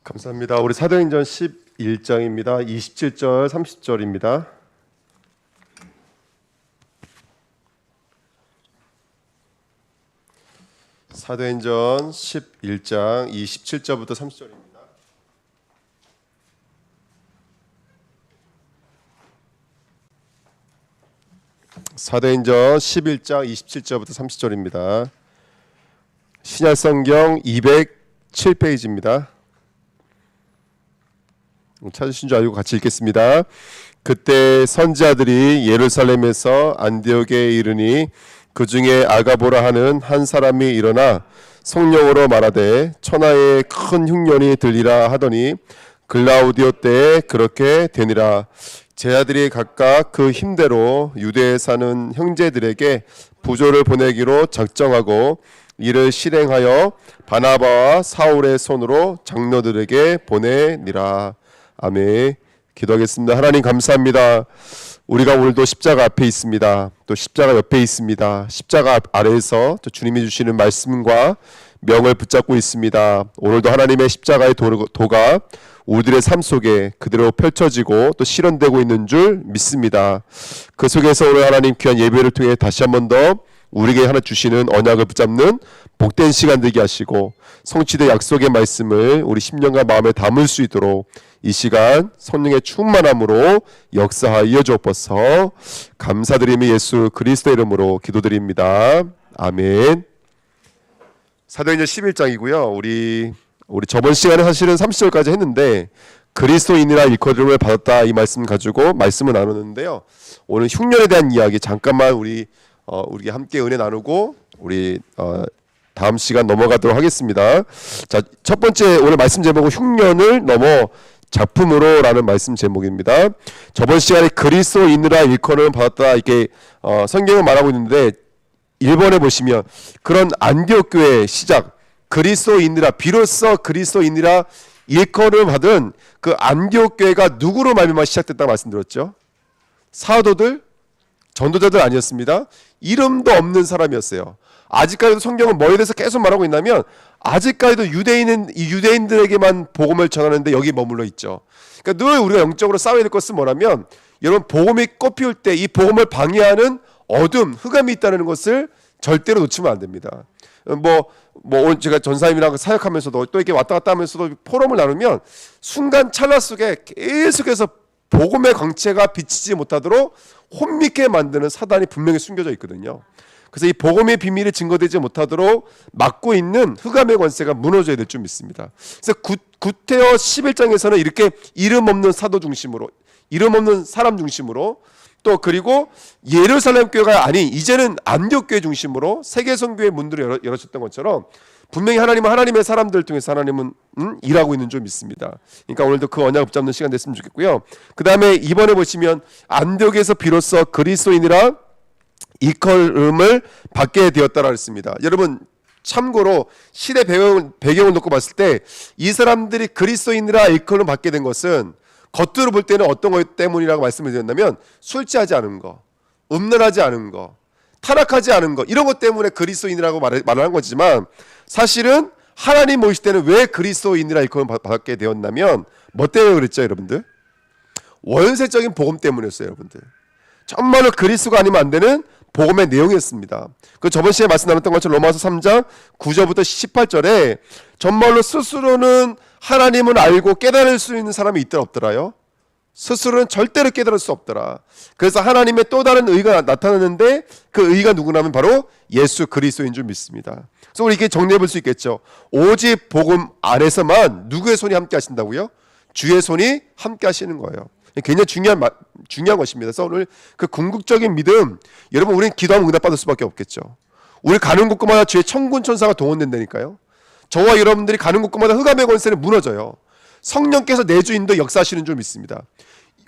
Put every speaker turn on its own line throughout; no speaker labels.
감사합니다. 우리 사도행전 11장입니다. 27절, 30절입니다. 사도행전 11장 27절부터 30절입니다. 사도행전 11장 27절부터 30절입니다. 신약성경 207페이지입니다. 찾으신 줄 알고 같이 읽겠습니다. 그때 선지자들이 예루살렘에서 안디옥에 이르니 그 중에 아가보라 하는 한 사람이 일어나 성령으로 말하되 천하에 큰 흉년이 들리라 하더니 글라우디오 때에 그렇게 되니라. 제자들이 각각 그 힘대로 유대에 사는 형제들에게 부조를 보내기로 작정하고 이를 실행하여 바나바와 사울의 손으로 장로들에게 보내니라. 아멘. 기도하겠습니다. 하나님 감사합니다. 우리가 오늘도 십자가 앞에 있습니다. 또 십자가 옆에 있습니다. 십자가 아래에서 또 주님이 주시는 말씀과 명을 붙잡고 있습니다. 오늘도 하나님의 십자가의 도가 우리들의 삶 속에 그대로 펼쳐지고 또 실현되고 있는 줄 믿습니다. 그 속에서 오늘 하나님 귀한 예배를 통해 다시 한 번 더 우리에게 하나 주시는 언약을 붙잡는 복된 시간 되게 하시고 성취된 약속의 말씀을 우리 심령과 마음에 담을 수 있도록 이 시간 성령의 충만함으로 역사하여 주옵소서. 감사드리며 예수 그리스도의 이름으로 기도드립니다. 아멘. 사도행전 11장이고요. 우리 저번 시간에 사실은 30절까지 했는데 그리스도인이라 일컬음을 받았다 이 말씀 가지고 말씀을 나누는데요. 오늘 흉년에 대한 이야기 잠깐만 우리 함께 은혜 나누고 우리 다음 시간 넘어가도록 하겠습니다. 자, 첫 번째 오늘 말씀 제목은 흉년을 넘어 작품으로라는 말씀 제목입니다. 저번 시간에 그리스도인이라 일컬음을 받았다 이렇게 성경을 말하고 있는데 1번에 보시면 그런 안디옥 교회의 시작 그리스도인이라 비로소 그리스도인이라 일컬음을 받은 그 안디옥 교회가 누구로 말미암아 시작됐다고 말씀드렸죠? 사도들, 전도자들 아니었습니다. 이름도 없는 사람이었어요. 아직까지도 성경은 뭐에 대해서 계속 말하고 있냐면 아직까지도 유대인들에게만 복음을 전하는데 여기 머물러 있죠. 그러니까 늘 우리가 영적으로 싸워야 될 것은 뭐냐면 여러분 복음이 꽃피울 때 이 복음을 방해하는 어둠, 흑암이 있다는 것을 절대로 놓치면 안 됩니다. 오늘 제가 전사님이랑 사역하면서도 또 이렇게 왔다 갔다 하면서도 포럼을 나누면 순간 찰나 속에 계속해서 복음의 광채가 비치지 못하도록 혼미게 만드는 사단이 분명히 숨겨져 있거든요. 그래서 이 복음의 비밀이 증거되지 못하도록 막고 있는 흑암의 권세가 무너져야 될 줄 믿습니다. 그래서 구테여 11장에서는 이렇게 이름 없는 사도 중심으로 이름 없는 사람 중심으로 또 그리고 예루살렘 교회가 아닌 이제는 안디옥 교회 중심으로 세계 선교의 문들을 열어줬던 것처럼 분명히 하나님은 하나님의 사람들 통해서 하나님은 일하고 있는 줄 믿습니다. 그러니까 오늘도 그 언약을 붙잡는 시간 됐으면 좋겠고요. 그 다음에 이번에 보시면 안디옥에서 비로소 그리스도인이라 일컬음을 받게 되었다라고 했습니다. 여러분 참고로 시대 배경을 놓고 봤을 때 이 사람들이 그리스도인이라 일컬음을 받게 된 것은 겉으로 볼 때는 어떤 것 때문이라고 말씀을 드렸냐면 술취하지 않은 거, 음란하지 않은 거, 타락하지 않은 거 이런 것 때문에 그리스도인이라고 말하는 거지만 사실은 하나님 모실 때는 왜 그리스도인이라 일컬음을 받게 되었냐면 뭐 때문에 그랬죠 여러분들? 원세적인 복음 때문이었어요 여러분들. 정말로 그리스도가 아니면 안 되는 복음의 내용이었습니다. 그 저번 시간에 말씀 나눴던 것처럼 로마서 3장 9절부터 18절에 정말로 스스로는 하나님을 알고 깨달을 수 있는 사람이 있더라 없더라요? 스스로는 절대로 깨달을 수 없더라. 그래서 하나님의 또 다른 의가 나타나는데 그 의가 누구냐면 바로 예수 그리스도인 줄 믿습니다. 그래서 우리 이렇게 정리해 볼 수 있겠죠. 오직 복음 안에서만 누구의 손이 함께 하신다고요? 주의 손이 함께 하시는 거예요. 굉장히 중요한 것입니다. 그래서 오늘 그 궁극적인 믿음, 여러분 우리는 기도하면 응답받을 수밖에 없겠죠. 우리 가는 곳마다 주의 천군 천사가 동원된다니까요. 저와 여러분들이 가는 곳마다 흑암의 권세는 무너져요. 성령께서 내주인도 역사하시는 줄 믿습니다.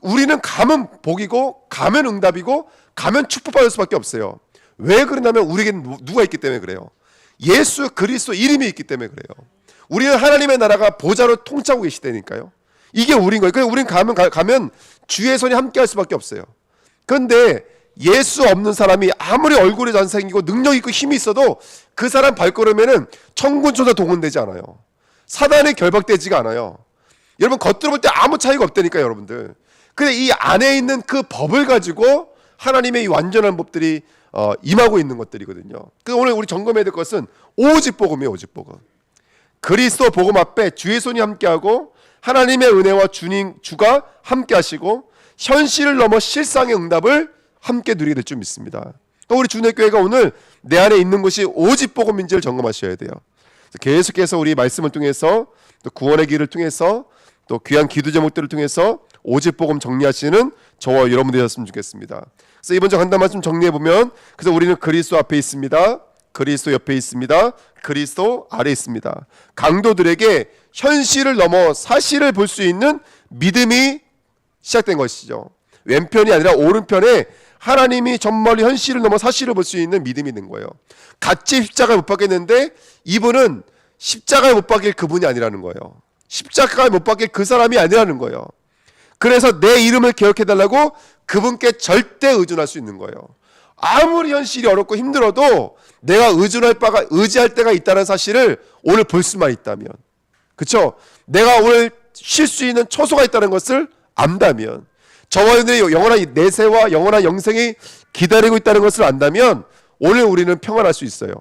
우리는 가면 복이고 가면 응답이고 가면 축복받을 수밖에 없어요. 왜 그러냐면 우리에게는 누가 있기 때문에 그래요. 예수 그리스도 이름이 있기 때문에 그래요. 우리는 하나님의 나라가 보좌로 통치하고 계시다니까요. 이게 우리인 거예요. 그래서 우리는 가면 주의 손이 함께 할 수밖에 없어요. 그런데 예수 없는 사람이 아무리 얼굴이 잘생기고 능력 있고 힘이 있어도 그 사람 발걸음에는 천군 천사 동원되지 않아요. 사단이 결박되지가 않아요. 여러분 겉으로 볼 때 아무 차이가 없다니까요, 여러분들. 근데 이 안에 있는 그 법을 가지고 하나님의 이 완전한 법들이 임하고 있는 것들이거든요. 그래서 오늘 우리 점검해야 될 것은 오직 복음이에요. 오직 복음. 그리스도 복음 앞에 주의 손이 함께하고 하나님의 은혜와 주가 함께하시고 현실을 넘어 실상의 응답을 함께 누리게 될 줄 믿습니다. 또 우리 주내교회가 오늘 내 안에 있는 것이 오직 복음인지를 점검하셔야 돼요. 계속해서 우리 말씀을 통해서 또 구원의 길을 통해서 또 귀한 기도 제목들을 통해서 오직 복음 정리하시는 저와 여러분 되셨으면 좋겠습니다. 그래서 이번 주 간단 말씀 정리해 보면, 그래서 우리는 그리스도 앞에 있습니다. 그리스도 옆에 있습니다. 그리스도 아래 있습니다. 강도들에게 현실을 넘어 사실을 볼 수 있는 믿음이 시작된 것이죠. 왼편이 아니라 오른편에 하나님이 정말로 현실을 넘어 사실을 볼 수 있는 믿음이 있는 거예요. 같이 십자가에 못 박혔는데 이분은 십자가에 못 박힐 그분이 아니라는 거예요. 십자가에 못 박힐 그 사람이 아니라는 거예요. 그래서 내 이름을 기억해달라고 그분께 절대 의존할 수 있는 거예요. 아무리 현실이 어렵고 힘들어도 내가 의지할 때가 있다는 사실을 오늘 볼 수만 있다면, 그렇죠? 내가 오늘 쉴 수 있는 처소가 있다는 것을 안다면, 저와 여러분의 영원한 내세와 영원한 영생이 기다리고 있다는 것을 안다면 오늘 우리는 평안할 수 있어요.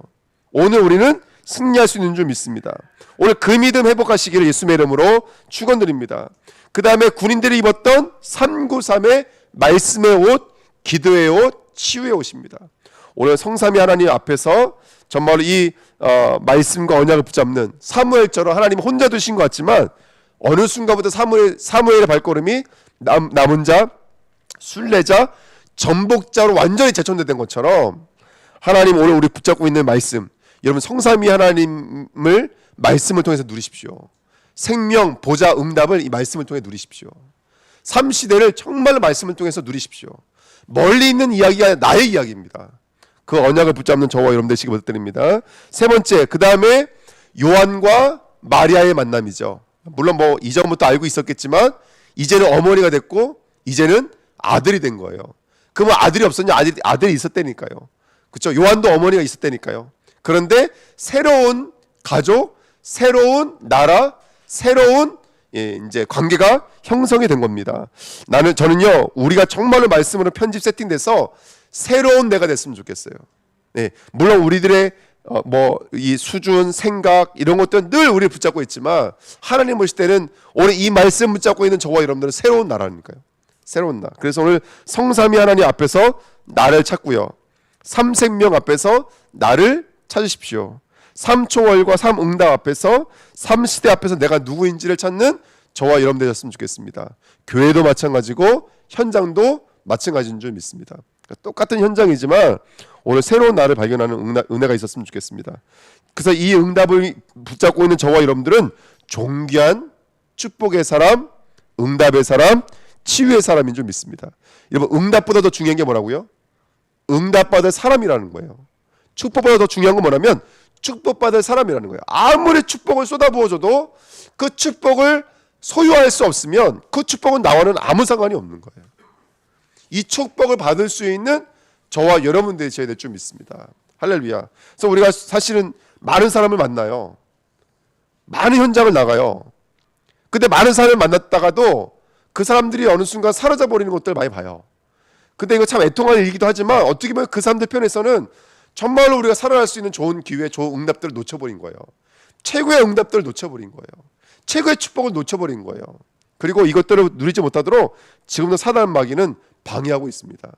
오늘 우리는 승리할 수 있는 줄 믿습니다. 오늘 그 믿음 회복하시기를 예수님의 이름으로 축원드립니다. 그 다음에 군인들이 입었던 393의 말씀의 옷, 기도의 옷, 치유의 옷입니다. 오늘 성삼위 하나님 앞에서 정말로 이 말씀과 언약을 붙잡는 사무엘처럼 하나님 혼자 두신 것 같지만 어느 순간부터 사무엘의 발걸음이 남은 자, 순례자, 전복자로 완전히 재천대된 것처럼 하나님 오늘 우리 붙잡고 있는 말씀, 여러분 성삼위 하나님을 말씀을 통해서 누리십시오. 생명, 보좌, 응답을 이 말씀을 통해 누리십시오. 삼시대를 정말로 말씀을 통해서 누리십시오. 멀리 있는 이야기가 나의 이야기입니다. 그 언약을 붙잡는 저와 여러분 되시기 부탁드립니다. 세 번째, 그 다음에 요한과 마리아의 만남이죠. 물론 뭐 이전부터 알고 있었겠지만 이제는 어머니가 됐고 이제는 아들이 된 거예요. 그러면 아들이 없었냐? 아들이 있었다니까요. 그렇죠? 요한도 어머니가 있었다니까요. 그런데 새로운 가족, 새로운 나라, 새로운 이제 관계가 형성이 된 겁니다. 저는요, 우리가 정말로 말씀으로 편집 세팅돼서 새로운 내가 됐으면 좋겠어요. 네, 물론 우리들의 이 수준, 생각 이런 것들은 늘 우리를 붙잡고 있지만 하나님 보실 때는 오늘 이 말씀 붙잡고 있는 저와 여러분들은 새로운 나라니까요. 새로운 나. 그래서 오늘 성삼위 하나님 앞에서 나를 찾고요. 삼생명 앞에서 나를 찾으십시오. 삼초월과 삼응답 앞에서 삼시대 앞에서 내가 누구인지를 찾는 저와 여러분 되셨으면 좋겠습니다. 교회도 마찬가지고 현장도 마찬가지인 줄 믿습니다. 똑같은 현장이지만 오늘 새로운 나를 발견하는 은혜가 있었으면 좋겠습니다. 그래서 이 응답을 붙잡고 있는 저와 여러분들은 존귀한 축복의 사람, 응답의 사람, 치유의 사람인 줄 믿습니다. 여러분, 응답보다 더 중요한 게 뭐라고요? 응답받을 사람이라는 거예요. 축복보다 더 중요한 건 뭐냐면 축복받을 사람이라는 거예요. 아무리 축복을 쏟아부어줘도 그 축복을 소유할 수 없으면 그 축복은 나와는 아무 상관이 없는 거예요. 이 축복을 받을 수 있는 저와 여러분들이 되셔야 될 줄 믿습니다. 할렐루야. 그래서 우리가 사실은 많은 사람을 만나요. 많은 현장을 나가요. 근데 많은 사람을 만났다가도 그 사람들이 어느 순간 사라져 버리는 것들을 많이 봐요. 근데 이거 참 애통할 일이기도 하지만 어떻게 보면 그 사람들 편에서는 정말로 우리가 살아날 수 있는 좋은 기회, 좋은 응답들을 놓쳐버린 거예요. 최고의 응답들을 놓쳐버린 거예요. 최고의 축복을 놓쳐버린 거예요. 그리고 이것들을 누리지 못하도록 지금도 사단 마귀는 방해하고 있습니다.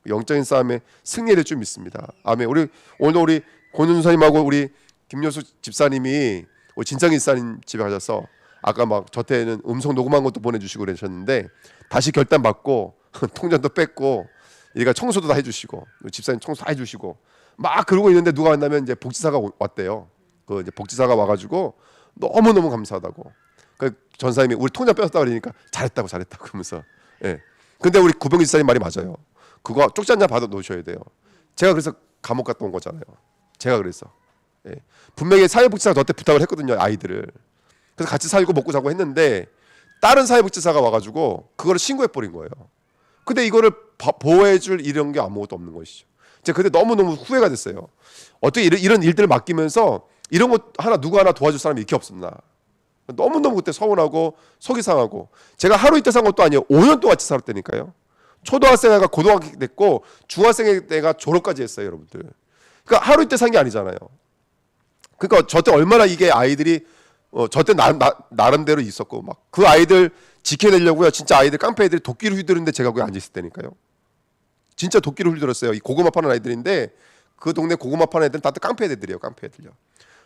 영적인 싸움에 승리될 줄 믿습니다. 아멘. 오늘 우리 권윤사님하고 우리 김여수 집사님이 우리 진창희 집사님 집에 가셔서 아까 막 저한테는 음성 녹음한 것도 보내주시고 그러셨는데 다시 결단 받고 통장도 뺐고 얘가 청소도 다 해주시고 집사님 청소 다 해주시고 막 그러고 있는데 누가 왔냐면 이제 복지사가 왔대요. 그 이제 복지사가 와가지고 너무 감사하다고. 그 전사님이 우리 통장 뺐었다 그러니까 잘했다고 그러면서. 예. 근데 우리 구병기 집사님 말이 맞아요. 그거 쪽지 한 장 받아 놓으셔야 돼요. 제가 그래서 감옥 갔다 온 거잖아요. 제가 그래서. 예. 분명히 사회복지사가 저한테 부탁을 했거든요. 아이들을. 그래서 같이 살고 먹고 자고 했는데 다른 사회복지사가 와가지고 그거를 신고해버린 거예요. 근데 이거를 보호해줄 이런 게 아무것도 없는 것이죠. 제가 그때 너무너무 후회가 됐어요. 어떻게 이런 일들을 맡기면서 이런 거 누구 하나 도와줄 사람이 이렇게 없었나. 너무너무 그때 서운하고 속이 상하고, 제가 하루 이틀 산 것도 아니에요. 5년 동안 같이 살았다니까요. 초등학생 애가 고등학생 됐고 중학생 애가 졸업까지 했어요, 여러분들. 그러니까 하루 이틀 산 게 아니잖아요. 그러니까 저 때 얼마나 이게 아이들이 저 때 나름대로 있었고, 막 그 아이들 지켜내려고요. 진짜 아이들 깡패 애들이 도끼를 휘두르는데 제가 거기 앉아 있을 때니까요. 진짜 도끼를 휘둘렀어요. 이 고구마 파는 아이들인데 그 동네 고구마 파는 애들은 다 깡패 애들이에요. 깡패 애들요.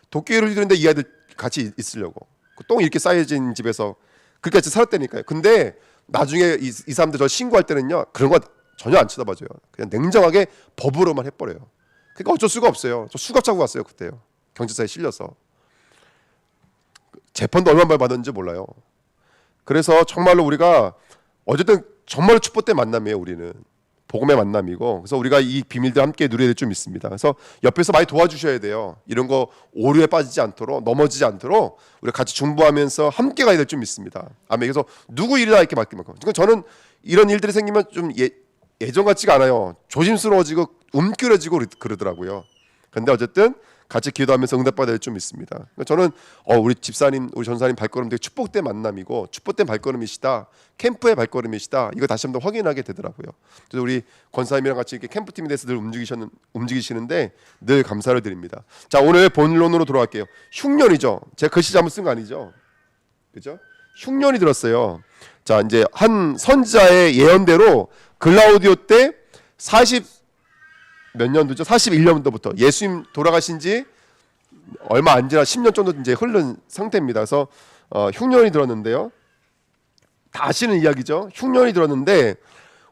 도끼를 휘두르는데 이 아이들 같이 있으려고. 똥 이렇게 쌓여진 집에서 그렇게 같이 살았다니까요. 근데 나중에 이 사람들 저 신고할 때는요, 그런 거 전혀 안 쳐다봐줘요. 그냥 냉정하게 법으로만 해버려요. 그러니까 어쩔 수가 없어요. 저 수갑 차고 갔어요 그때요. 경찰서에 실려서. 재판도 얼마나 받았는지 몰라요. 그래서 정말로 우리가 어쨌든 정말로 축복된 만남이에요. 우리는 복음의 만남이고, 그래서 우리가 이 비밀들 함께 누려야 될 좀 있습니다. 그래서 옆에서 많이 도와주셔야 돼요. 이런 거 오류에 빠지지 않도록, 넘어지지 않도록 우리가 같이 중보하면서 함께 가야 될 좀 있습니다. 아멘. 그래서 누구 일이다 이렇게 맡기면, 그러니까 저는 이런 일들이 생기면 좀 예전 같지가 않아요. 조심스러워지고 움츠러지고 그러더라고요. 근데 어쨌든 같이 기도하면서 응답받아야 될 좀 있습니다. 그러니까 저는 우리 집사님, 우리 전사님 발걸음 되게 축복된 만남이고 축복된 발걸음이시다. 캠프의 발걸음이시다. 이거 다시 한번 확인하게 되더라고요. 그래서 우리 권사님이랑 같이 이렇게 캠프팀에 대해서 늘 움직이시는데 늘 감사를 드립니다. 자, 오늘 본론으로 돌아갈게요. 흉년이죠. 제가 글씨 잘못 쓴 거 아니죠? 그죠? 흉년이 들었어요. 자, 이제 한 선지자의 예언대로 글라우디오 때 몇 년도죠? 41년도부터 예수님 돌아가신 지 얼마 안 지나 10년 정도 이제 흐른 상태입니다. 그래서 흉년이 들었는데요. 다 아시는 이야기죠. 흉년이 들었는데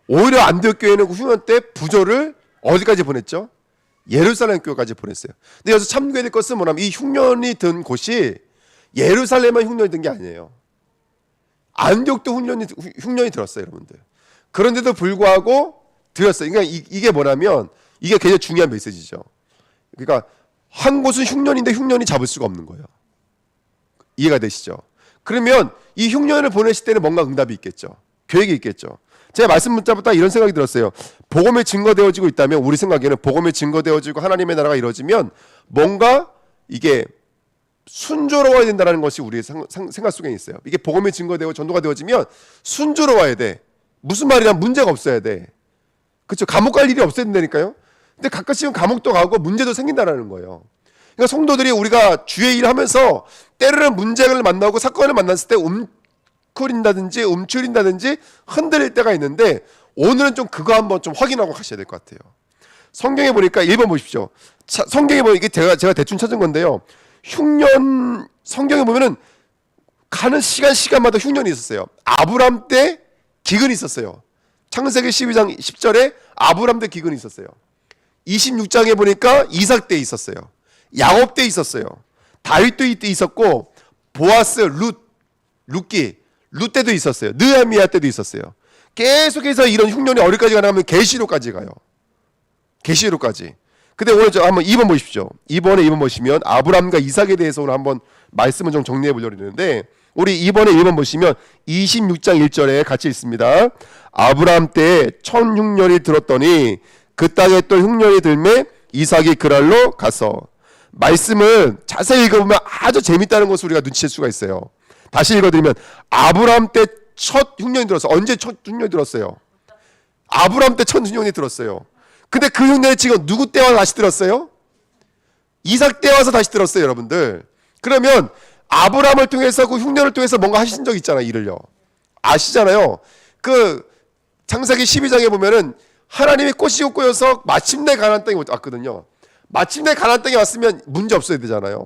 오히려 안디옥 교회는 그 흉년 때 부조를 어디까지 보냈죠? 예루살렘 교회까지 보냈어요. 근데 여기서 참고해야 될 것은 뭐냐면 이 흉년이 든 곳이 예루살렘만 흉년이 든 게 아니에요. 안디옥도 흉년이 들었어요, 여러분들. 그런데도 불구하고 들었어요. 그러니까 이게 뭐냐면 이게 굉장히 중요한 메시지죠. 그러니까 한 곳은 흉년인데 흉년이 잡을 수가 없는 거예요. 이해가 되시죠? 그러면 이 흉년을 보내실 때는 뭔가 응답이 있겠죠. 계획이 있겠죠. 제가 말씀 문자부터 이런 생각이 들었어요. 복음이 증거되어지고 있다면, 우리 생각에는 복음이 증거되어지고 하나님의 나라가 이루어지면 뭔가 이게 순조로워야 된다는 것이 우리의 생각 속에 있어요. 이게 복음이 증거되고 전도가 되어지면 순조로워야 돼. 무슨 말이냐, 문제가 없어야 돼. 그렇죠? 감옥 갈 일이 없어야 된다니까요. 근데 가끔씩은 감옥도 가고 문제도 생긴다는 거예요. 그러니까 성도들이 우리가 주의 일을 하면서 때로는 문제를 만나고 사건을 만났을 때 움츠린다든지 흔들릴 때가 있는데, 오늘은 좀 그거 한번 좀 확인하고 가셔야 될 것 같아요. 성경에 보니까 1번 보십시오. 성경에 보면 이게 제가 대충 찾은 건데요. 흉년, 성경에 보면은 가는 시간마다 흉년이 있었어요. 아브람 때 기근이 있었어요. 창세기 12장 10절에 아브람 때 기근이 있었어요. 26장에 보니까 이삭 때 있었어요. 야곱 때 있었어요. 다윗도 이때 있었고, 보아스, 룻 때도 있었어요. 느헤미야 때도 있었어요. 계속해서 이런 흉년이 어디까지 가냐면 계시록까지 가요. 계시록까지. 근데 오늘 한번 2번 보십시오. 2번 보시면 아브람과 이삭에 대해서 오늘 한번 말씀을 좀 정리해 보려고 했는데, 우리 1번 보시면 26장 1절에 같이 있습니다. 아브람 때에 첫 흉년이 들었더니 그 땅에 또 흉년이 들매 이삭이 그랄로 가서. 말씀을 자세히 읽어보면 아주 재밌다는 것을 우리가 눈치챌 수가 있어요. 다시 읽어드리면 아브람 때 첫 흉년이 들었어요. 언제 첫 흉년이 들었어요? 아브람 때 첫 흉년이 들었어요. 근데 그 흉년이 지금 누구 때 와서 다시 들었어요? 이삭 때 와서 다시 들었어요, 여러분들. 그러면 아브람을 통해서 그 흉년을 통해서 뭔가 하신 적 있잖아요, 일을요. 아시잖아요. 그 창세기 12장에 보면은 하나님이 꽃이 꼬여서 마침내 가나안 땅에 왔거든요. 마침내 가나안 땅에 왔으면 문제 없어야 되잖아요.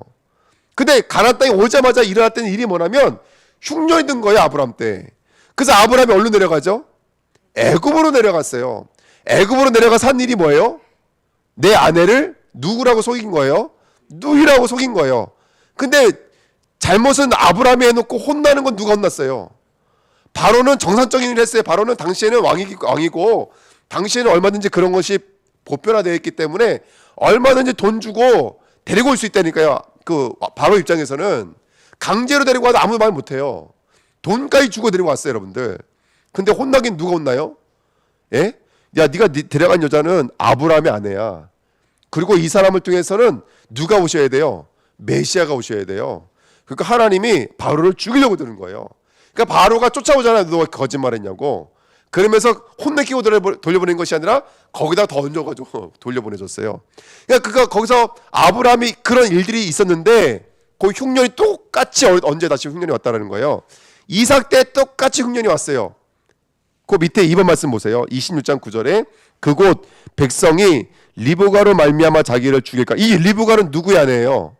근데 가나안 땅에 오자마자 일어났던 일이 뭐냐면 흉년이 든 거예요, 아브람 때. 그래서 아브람이 어디로 내려가죠? 애굽으로 내려갔어요. 애굽으로 내려가서 한 일이 뭐예요? 내 아내를 누구라고 속인 거예요? 누이라고 속인 거예요. 근데 잘못은 아브람이 해놓고 혼나는 건 누가 혼났어요? 바로는 정상적인 일을 했어요. 바로는 당시에는 왕이고 당시에는 얼마든지 그런 것이 보편화되어 있기 때문에 얼마든지 돈 주고 데리고 올 수 있다니까요. 그 바로 입장에서는 강제로 데리고 와도 아무 말 못해요. 돈까지 주고 데리고 왔어요, 여러분들. 근데 혼나긴 누가 혼나요? 예? 야, 네가 데려간 여자는 아브라함의 아내야. 그리고 이 사람을 통해서는 누가 오셔야 돼요? 메시아가 오셔야 돼요. 그러니까 하나님이 바로를 죽이려고 드는 거예요. 그러니까 바로가 쫓아오잖아요. 너 거짓말했냐고. 그러면서 혼내키고 돌려보낸 것이 아니라 거기다 더 얹어가지고 돌려보내줬어요. 그러니까 거기서 아브라함이 그런 일들이 있었는데 그 흉년이 똑같이 언제 다시 흉년이 왔다라는 거예요. 이삭 때 똑같이 흉년이 왔어요. 그 밑에 2번 말씀 보세요. 26장 9절에 그곳 백성이 리브가로 말미암아 자기를 죽일까. 이 리브가는 누구의 아내예요?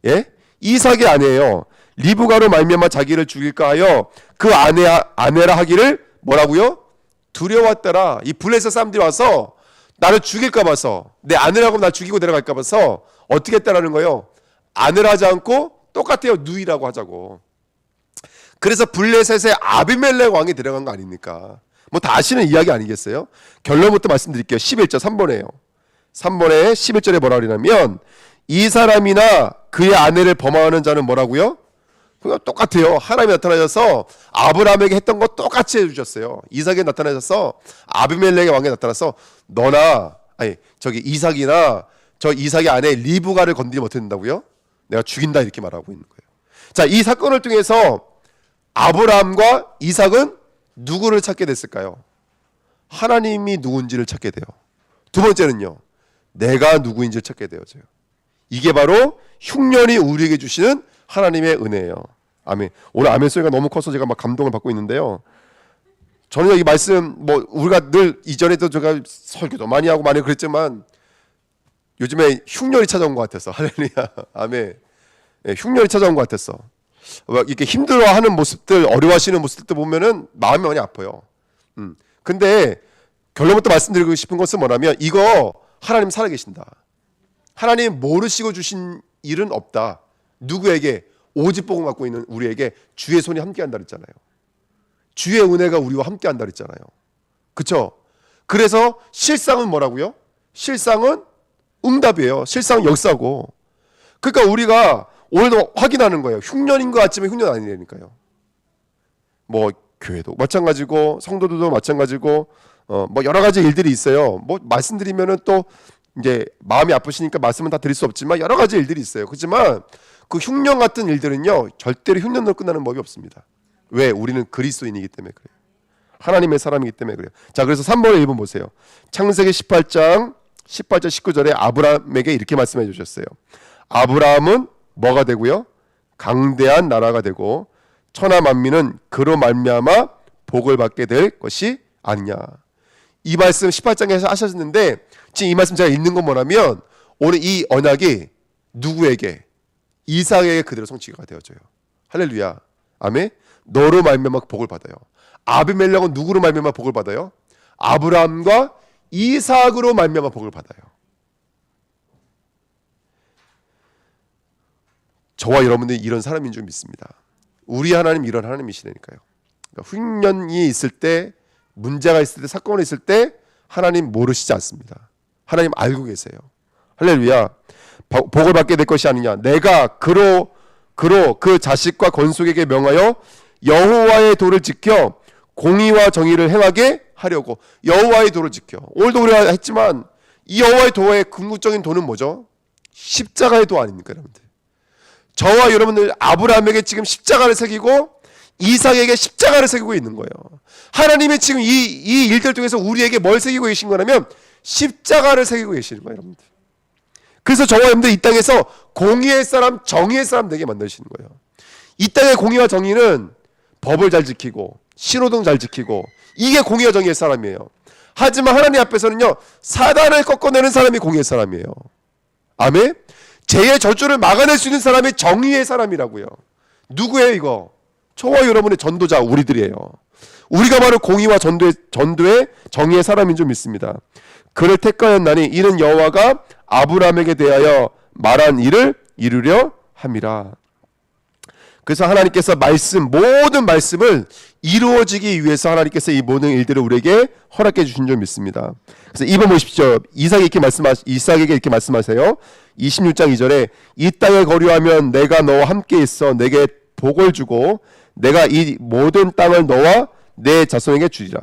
예? 이삭의 아내예요. 리브가로 말미암아 자기를 죽일까 하여 그 아내라 하기를 뭐라고요? 두려웠더라. 이 블레셋 사람들이 와서 나를 죽일까 봐서, 내 아내라고 나 죽이고 내려갈까 봐서 어떻게 했다라는 거예요? 아내라 하지 않고 똑같아요. 누이라고 하자고. 그래서 블레셋의 아비멜렉 왕이 데려간 거 아닙니까? 뭐 다 아시는 이야기 아니겠어요? 결론부터 말씀드릴게요. 11절 3번에요. 3번에 11절에 뭐라 그러냐면 이 사람이나 그의 아내를 범하는 자는 뭐라고요? 그냥 똑같아요. 하나님이 나타나셔서 아브라함에게 했던 거 똑같이 해주셨어요. 이삭에 나타나셔서 아비멜렉의 왕에 나타나서 저기 이삭이나 저 이삭의 아내 리브가를 건드리지 못한다고요? 내가 죽인다 이렇게 말하고 있는 거예요. 자, 이 사건을 통해서 아브라함과 이삭은 누구를 찾게 됐을까요? 하나님이 누군지를 찾게 돼요. 두 번째는요, 내가 누구인지를 찾게 되어져요. 이게 바로 흉년이 우리에게 주시는 하나님의 은혜예요. 아멘. 오늘 아멘 소리가 너무 커서 제가 막 감동을 받고 있는데요. 저는 이 말씀 뭐 우리가 늘 이전에도 제가 설교도 많이 하고 많이 그랬지만 요즘에 흉년이 찾아온 것 같아서 할렐루야. 아멘. 네, 흉년이 찾아온 것 같았어. 이렇게 힘들어하는 모습들, 어려워하시는 모습들 보면은 마음이 많이 아파요. 근데 결론부터 말씀드리고 싶은 것은 뭐냐면 이거 하나님 살아계신다. 하나님 모르시고 주신 일은 없다. 누구에게? 오직 복음 갖고 있는 우리에게 주의 손이 함께한다 그랬잖아요. 주의 은혜가 우리와 함께한다 그랬잖아요. 그렇죠? 그래서 실상은 뭐라고요? 실상은 응답이에요. 실상은 역사고. 그러니까 우리가 오늘도 확인하는 거예요. 흉년인 것 같지만 흉년 아니라니까요. 뭐 교회도 마찬가지고 성도들도 마찬가지고 뭐 여러 가지 일들이 있어요. 뭐 말씀드리면은 또 이제 마음이 아프시니까 말씀은 다 드릴 수 없지만 여러 가지 일들이 있어요. 그렇지만 그 흉년 같은 일들은요 절대로 흉년으로 끝나는 법이 없습니다. 왜? 우리는 그리스도인이기 때문에 그래요. 하나님의 사람이기 때문에 그래요. 자, 그래서 3번에 1번 보세요. 창세기 18장 18절 19절에 아브라함에게 이렇게 말씀해 주셨어요. 아브라함은 뭐가 되고요? 강대한 나라가 되고 천하 만민은 그로 말미암아 복을 받게 될 것이 아니냐. 이 말씀 18장에서 하셨는데 지금 이 말씀 제가 읽는 건 뭐냐면 오늘 이 언약이 누구에게? 이삭에게 그대로 성취가 되어져요. 할렐루야. 아멘. 너로 말미암아 복을 받아요. 아비멜렉은 누구로 말미암아 복을 받아요? 아브라함과 이삭으로 말미암아 복을 받아요. 저와 여러분들이 이런 사람인 줄 믿습니다. 우리 하나님 이런 하나님이시라니까요. 그러니까 흉년이 있을 때, 문제가 있을 때, 사건이 있을 때 하나님 모르시지 않습니다. 하나님 알고 계세요. 할렐루야. 복을 받게 될 것이 아니냐. 내가 그로 그 자식과 건속에게 명하여 여호와의 도를 지켜 공의와 정의를 행하게 하려고. 여호와의 도를 지켜. 오늘도 우리가 했지만 이 여호와의 도의 궁극적인 도는 뭐죠? 십자가의 도 아닙니까, 여러분들? 저와 여러분들 아브라함에게 지금 십자가를 새기고 이삭에게 십자가를 새기고 있는 거예요. 하나님이 지금 이 일들 통해서 우리에게 뭘 새기고 계신 거냐면 십자가를 새기고 계시는 거예요, 여러분들. 그래서 저와 여러분들 이 땅에서 공의의 사람, 정의의 사람 되게 만드시는 거예요. 이 땅의 공의와 정의는 법을 잘 지키고 신호등 잘 지키고 이게 공의와 정의의 사람이에요. 하지만 하나님 앞에서는요 사단을 꺾어내는 사람이 공의의 사람이에요. 아멘. 죄의 저주를 막아낼 수 있는 사람이 정의의 사람이라고요. 누구예요 이거? 저와 여러분의 전도자 우리들이에요. 우리가 바로 공의와 전도의 정의의 사람인 줄 믿습니다. 그를 택하였나니 이는 여호와가 아브라함에게 대하여 말한 일을 이루려 함이라. 그래서 하나님께서 모든 말씀을 이루어지기 위해서 하나님께서 이 모든 일들을 우리에게 허락해 주신 줄 믿습니다. 그래서 2번 보십시오. 이삭에게 이렇게 말씀하세요. 26장 2절에 이 땅에 거류하면 내가 너와 함께 있어 내게 복을 주고 내가 이 모든 땅을 너와 내 자손에게 주리라.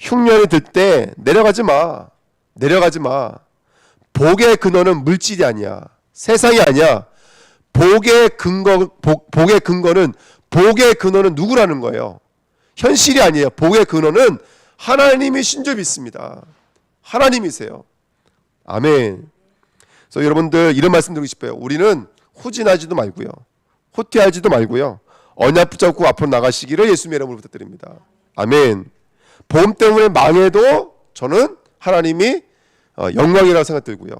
흉년이 들 때 내려가지 마. 복의 근원은 물질이 아니야. 세상이 아니야. 복의 근거는 복의 근원은 누구라는 거예요? 현실이 아니에요. 복의 근원은 하나님이신 줄 믿습니다. 하나님이세요. 아멘. 그래서 여러분들 이런 말씀 드리고 싶어요. 우리는 후진하지도 말고요, 후퇴하지도 말고요, 언약 붙잡고 앞으로 나가시기를 예수님의 이름으로 부탁드립니다. 아멘. 복음 때문에 망해도 저는 하나님이 영광이라고 생각 들고요,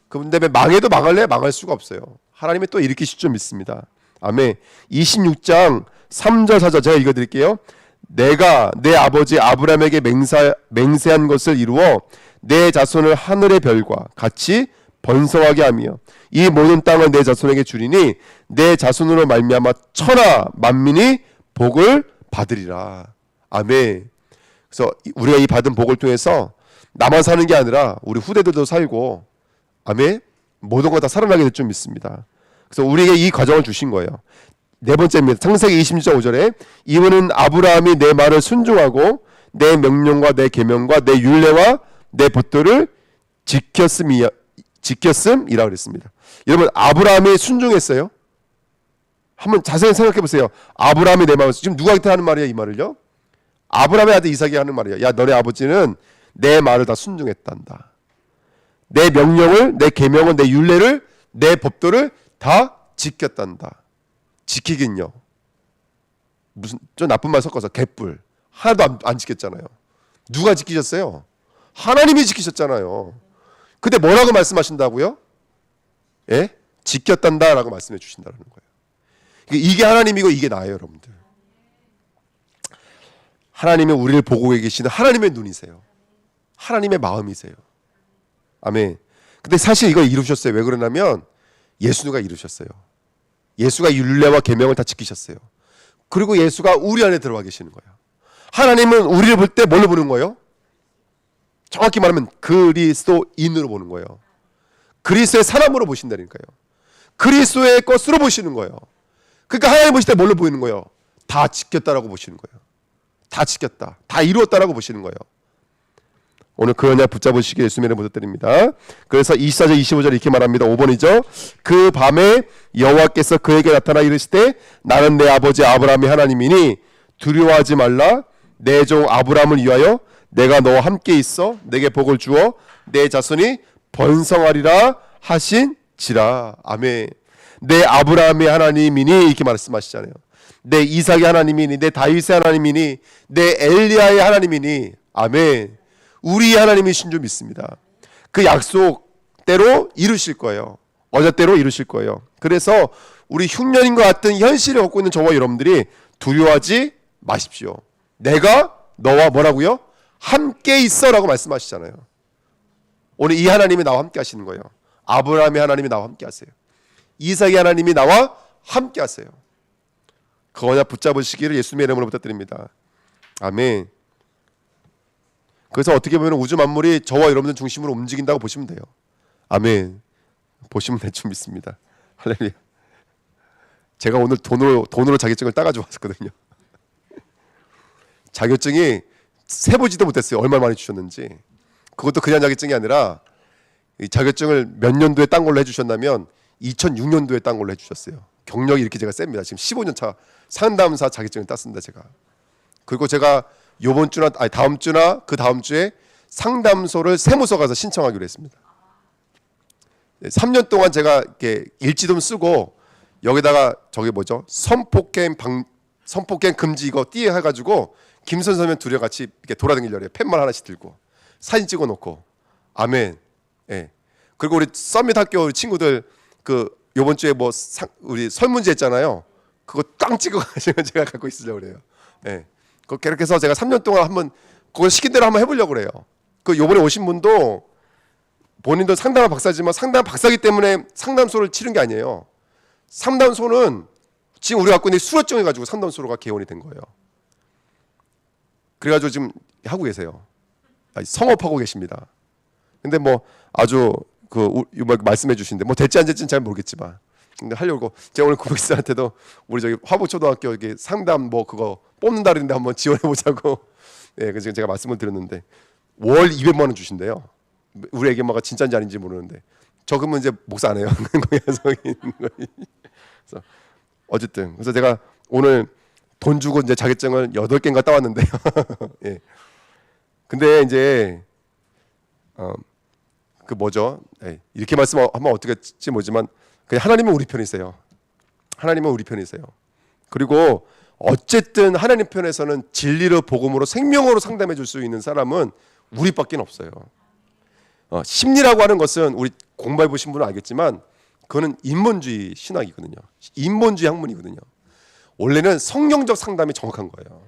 그분 때문에 망해도 망할 수가 없어요. 하나님이 또 일으키실 줄 믿습니다. 아멘. 26장 3절 4절 제가 읽어드릴게요. 내가 내 아버지 아브라함에게 맹세한 것을 이루어 내 자손을 하늘의 별과 같이 번성하게 하며 이 모든 땅을 내 자손에게 주리니 내 자손으로 말미암아 천하 만민이 복을 받으리라. 아멘. 그래서 우리가 이 받은 복을 통해서 나만 사는 게 아니라 우리 후대들도 살고, 아멘, 모든 거 다 살아나게 될 줄 믿습니다. 그래서 우리에게 이 과정을 주신 거예요. 네 번째입니다. 창세기 26장 5절에 이분은 아브라함이 내 말을 순종하고 내 명령과 내 계명과 내 율례와 내 법도를 지켰음이라 그랬습니다. 여러분, 아브라함이 순종했어요? 한번 자세히 생각해 보세요. 아브라함이 내 말을, 지금 누구한테 하는 말이야 이 말을요? 아브라함의 아들 이삭이 하는 말이에요. 야, 너네 아버지는 내 말을 다 순종했단다. 내 명령을, 내 계명을, 내 율례를, 내 법도를 다 지켰단다. 지키긴요. 무슨 좀 나쁜 말 섞어서 개뿔. 하나도 안 지켰잖아요. 누가 지키셨어요? 하나님이 지키셨잖아요. 근데 뭐라고 말씀하신다고요? 예? 지켰단다라고 말씀해 주신다는 거예요. 이게 하나님이고 이게 나예요, 여러분들. 하나님은 우리를 보고 계시는 하나님의 눈이세요. 하나님의 마음이세요. 아멘. 근데 사실 이걸 이루셨어요. 왜 그러냐면 예수가 이루셨어요. 예수가 율례와 계명을 다 지키셨어요. 그리고 예수가 우리 안에 들어와 계시는 거예요. 하나님은 우리를 볼 때 뭘로 보는 거예요? 정확히 말하면 그리스도인으로 보는 거예요. 그리스도의 사람으로 보신다니까요. 그리스도의 것으로 보시는 거예요. 그러니까 하나님 보실 때 뭘로 보이는 거예요? 다 지켰다라고 보시는 거예요. 다 지켰다, 다 이루었다라고 보시는 거예요. 오늘 그 언약 붙잡으시길 예수님의 이름으로 부탁드립니다. 그래서 24절 25절 이렇게 말합니다. 5번이죠. 그 밤에 여호와께서 그에게 나타나 이르시되 나는 내 아버지 아브라함의 하나님이니 두려워하지 말라. 내 종 아브라함을 위하여 내가 너와 함께 있어 내게 복을 주어 내 자손이 번성하리라 하신지라. 아멘. 내 아브라함의 하나님이니 이렇게 말씀하시잖아요. 내 이삭의 하나님이니, 내 다윗의 하나님이니, 내 엘리야의 하나님이니. 아멘. 우리 하나님이신 줄 믿습니다. 그 약속대로 이루실 거예요. 어제대로 이루실 거예요. 그래서 우리 흉년인과 같은 현실을 갖고 있는 저와 여러분들이 두려워하지 마십시오. 내가 너와 뭐라고요? 함께 있어라고 말씀하시잖아요. 오늘 이 하나님이 나와 함께 하시는 거예요. 아브라함의 하나님이 나와 함께 하세요. 이삭의 하나님이 나와 함께 하세요. 그 언약 붙잡으시기를 예수님의 이름으로 부탁드립니다. 아멘. 그래서 어떻게 보면 우주 만물이 저와 여러분들 중심으로 움직인다고 보시면 돼요. 아멘. 보시면 될 줄 믿습니다. 할렐루야. 제가 오늘 돈으로 자격증을 따가지고 왔거든요. 자격증이 세보지도 못했어요. 얼마 많이 주셨는지. 그것도 그냥 자격증이 아니라 이 자격증을 몇 년도에 딴 걸로 해주셨냐면 2006년도에 딴 걸로 해주셨어요. 경력이 이렇게 제가 셉니다. 지금 15년 차 상담사 자격증을 땄습니다. 제가. 그리고 제가 요번 주나 다음 주나 그 다음 주에 상담소를 세무서 가서 신청하기로 했습니다. 3년 동안 제가 이렇게 일지 좀 쓰고 여기다가 저기 뭐죠? 선폭행 금지 이거 띠에 해가지고 김선서면 둘이 같이 이렇게 돌아다니려고 해요. 펜만 하나씩 들고 사진 찍어놓고. 아멘. 예. 그리고 우리 썸밋 학교 우리 친구들 그 요번 주에 뭐 우리 설문지 했잖아요. 그거 땅 찍어가지고 제가 갖고 있으려고 그래요. 예. 그렇게 해서 제가 3년 동안 한번 그걸 시킨 대로 한번 해보려고 그래요. 그 요번에 오신 분도 본인도 상담 박사지만 상담 박사기 때문에 상담소를 치른 게 아니에요. 상담소는 지금 우리가 갖고 있는 수료증을 가지고 상담소로가 개원이 된 거예요. 그래가지고 지금 하고 계세요. 성업하고 계십니다. 근데 뭐 아주 말씀해 주신데 뭐 될지 안 될지는 잘 모르겠지만 근데 하려고 제가 오늘 고객님한테도 우리 저기 화보초등학교 이게 상담 뭐 그거 뽑는다 그랬는데 한번 지원해 보자고. 네, 그래서 제가 말씀을 드렸는데 월 200만 원 주신대요. 우리 애기엄마가 진짜인지 아닌지 모르는데 저 그러면 이제 목사 안 해요. 거기 있는 거예요. 그래서 어쨌든 그래서 제가 오늘 돈 주고 이제 자격증을 8개인가 따왔는데요. 예. 근데 이제 그 뭐죠? 예. 이렇게 말씀하면 어떻게 할지 모르지만 그냥 하나님은 우리 편이세요. 하나님은 우리 편이세요. 그리고 어쨌든 하나님 편에서는 진리로 복음으로 생명으로 상담해 줄 수 있는 사람은 우리밖에 없어요. 심리라고 하는 것은 우리 공부해 보신 분은 알겠지만 그거는 인본주의 신학이거든요. 인본주의 학문이거든요. 원래는 성경적 상담이 정확한 거예요.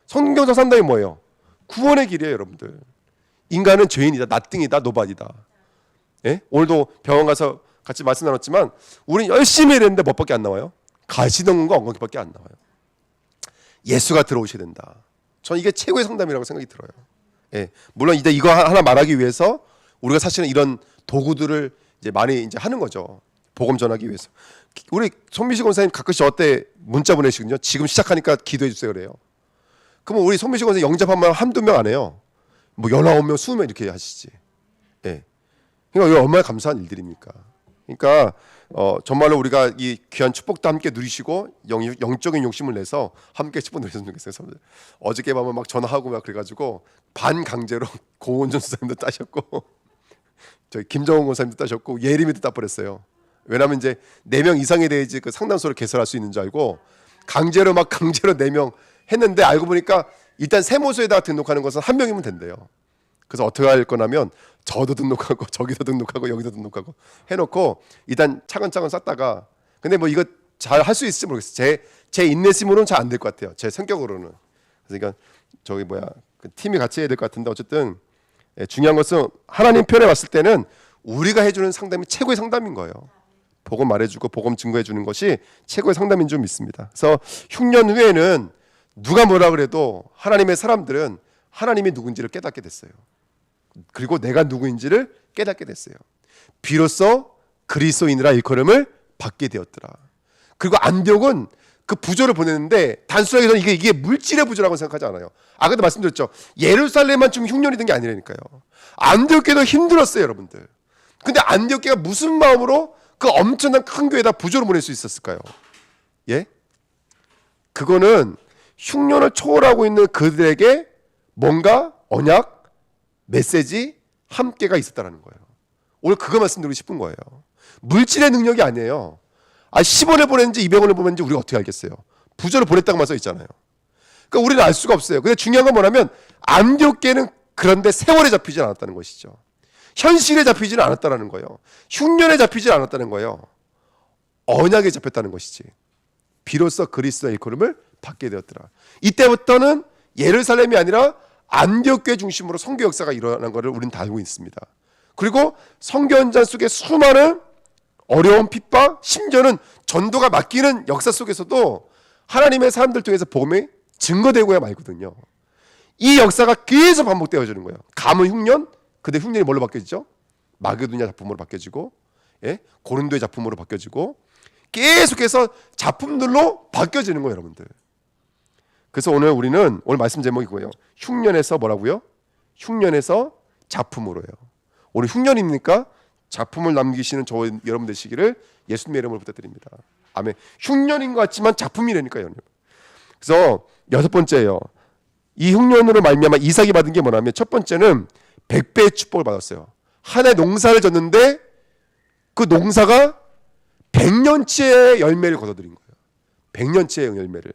성경적 상담이 뭐예요? 구원의 길이에요, 여러분들. 인간은 죄인이다, 나띵이다, 노바디다. 예? 오늘도 병원 가서 같이 말씀 나눴지만 우리는 열심히 일했는데 뭐밖에 안 나와요? 가시덤과 엉겅퀴밖에 안 나와요. 예수가 들어오셔야 된다. 저는 이게 최고의 상담이라고 생각이 들어요. 예. 물론 이제 이거 하나 말하기 위해서 우리가 사실은 이런 도구들을 이제 많이 이제 하는 거죠. 복음 전하기 위해서. 우리 손미식 권사님 가끔씩 저한테 문자 보내시거든요. 지금 시작하니까 기도해 주세요 그래요. 그러면 우리 손미식 권사님 영접하면 한두 명 안 해요. 뭐 19명, 20명 이렇게 하시지. 예. 그러니까 이거 얼마나 감사한 일들입니까? 그러니까 정말로 우리가 이 귀한 축복도 함께 누리시고 영적인 욕심을 내서 함께 축복 누리셨으면 좋겠어요. 어저께 밤에 막 전화하고 막 그래가지고 반강제로 고은준 수사님도 따셨고 저희 김정은 권사님도 따셨고 예림이도 따버렸어요. 왜냐하면 이제 4명 이상에 대해지 그 상담소를 개설할 수 있는 줄 알고 강제로 4명 했는데 알고 보니까 일단 세무서에다 등록하는 것은 1명이면 된대요. 그래서 어떻게 할 거냐면 저도 등록하고 저기도 등록하고 여기도 등록하고 해놓고 일단 차근차근 쌓다가 근데 뭐 이거 잘 할 수 있을지 모르겠어요. 제 인내심으로는 잘 안 될 것 같아요. 제 성격으로는. 그러니까 저기 그 팀이 같이 해야 될 것 같은데 어쨌든 중요한 것은 하나님 편에 왔을 때는 우리가 해주는 상담이 최고의 상담인 거예요. 복음 말해주고 복음 증거해주는 것이 최고의 상담인 줄 믿습니다. 그래서 흉년 후에는 누가 뭐라 그래도 하나님의 사람들은 하나님이 누군지를 깨닫게 됐어요. 그리고 내가 누구인지를 깨닫게 됐어요. 비로소 그리스도인이라 일컬음을 받게 되었더라. 그리고 안디옥은 그 부조를 보냈는데 단순하게 저는 이게 물질의 부조라고 생각하지 않아요. 아까도 말씀드렸죠. 예루살렘만 좀 흉년이 된 게 아니라니까요. 안디옥교도 힘들었어요, 여러분들. 근데 안디옥교가 무슨 마음으로 그 엄청난 큰 교회에다 부조를 보낼 수 있었을까요? 예? 그거는 흉년을 초월하고 있는 그들에게 뭔가 언약, 메시지, 함께가 있었다는 거예요. 오늘 그거 말씀드리고 싶은 거예요. 물질의 능력이 아니에요. 10원을 보냈는지 200원을 보냈는지 우리가 어떻게 알겠어요? 부조를 보냈다고만 써 있잖아요. 그러니까 우리는 알 수가 없어요. 근데 중요한 건 뭐냐면 안디옥교회는 그런데 세월에 잡히지 않았다는 것이죠. 현실에 잡히지는 않았다는 거예요. 흉년에 잡히지 않았다는 거예요. 언약에 잡혔다는 것이지. 비로소 그리스도의 일컬음을 받게 되었더라. 이때부터는 예루살렘이 아니라 안디옥교회 중심으로 선교 역사가 일어난 것을 우리는 다 알고 있습니다. 그리고 선교 현장 속에 수많은 어려운 핍박, 심지어는 전도가 맡기는 역사 속에서도 하나님의 사람들 통해서 복음이 증거되고야 말거든요. 이 역사가 계속 반복되어지는 거예요. 가문 흉년, 그때 흉년이 뭘로 바뀌어지죠? 마게도냐 작품으로 바뀌어지고, 예? 고린도의 작품으로 바뀌어지고, 계속해서 작품들로 바뀌어지는 거예요, 여러분들. 그래서 오늘 말씀 제목이 뭐예요? 흉년에서 뭐라고요? 흉년에서 작품으로요. 오늘 흉년입니까? 작품을 남기시는 여러분 되시기를 예수님의 이름으로 부탁드립니다. 아멘. 흉년인 것 같지만 작품이라니까요. 그래서 6번째예요. 이 흉년으로 말미암아 이삭이 받은 게 뭐냐면 첫 번째는 100배의 축복을 받았어요. 하나의 농사를 졌는데 그 농사가 100년치의 열매를 거둬들인 거예요. 100년치의 열매를.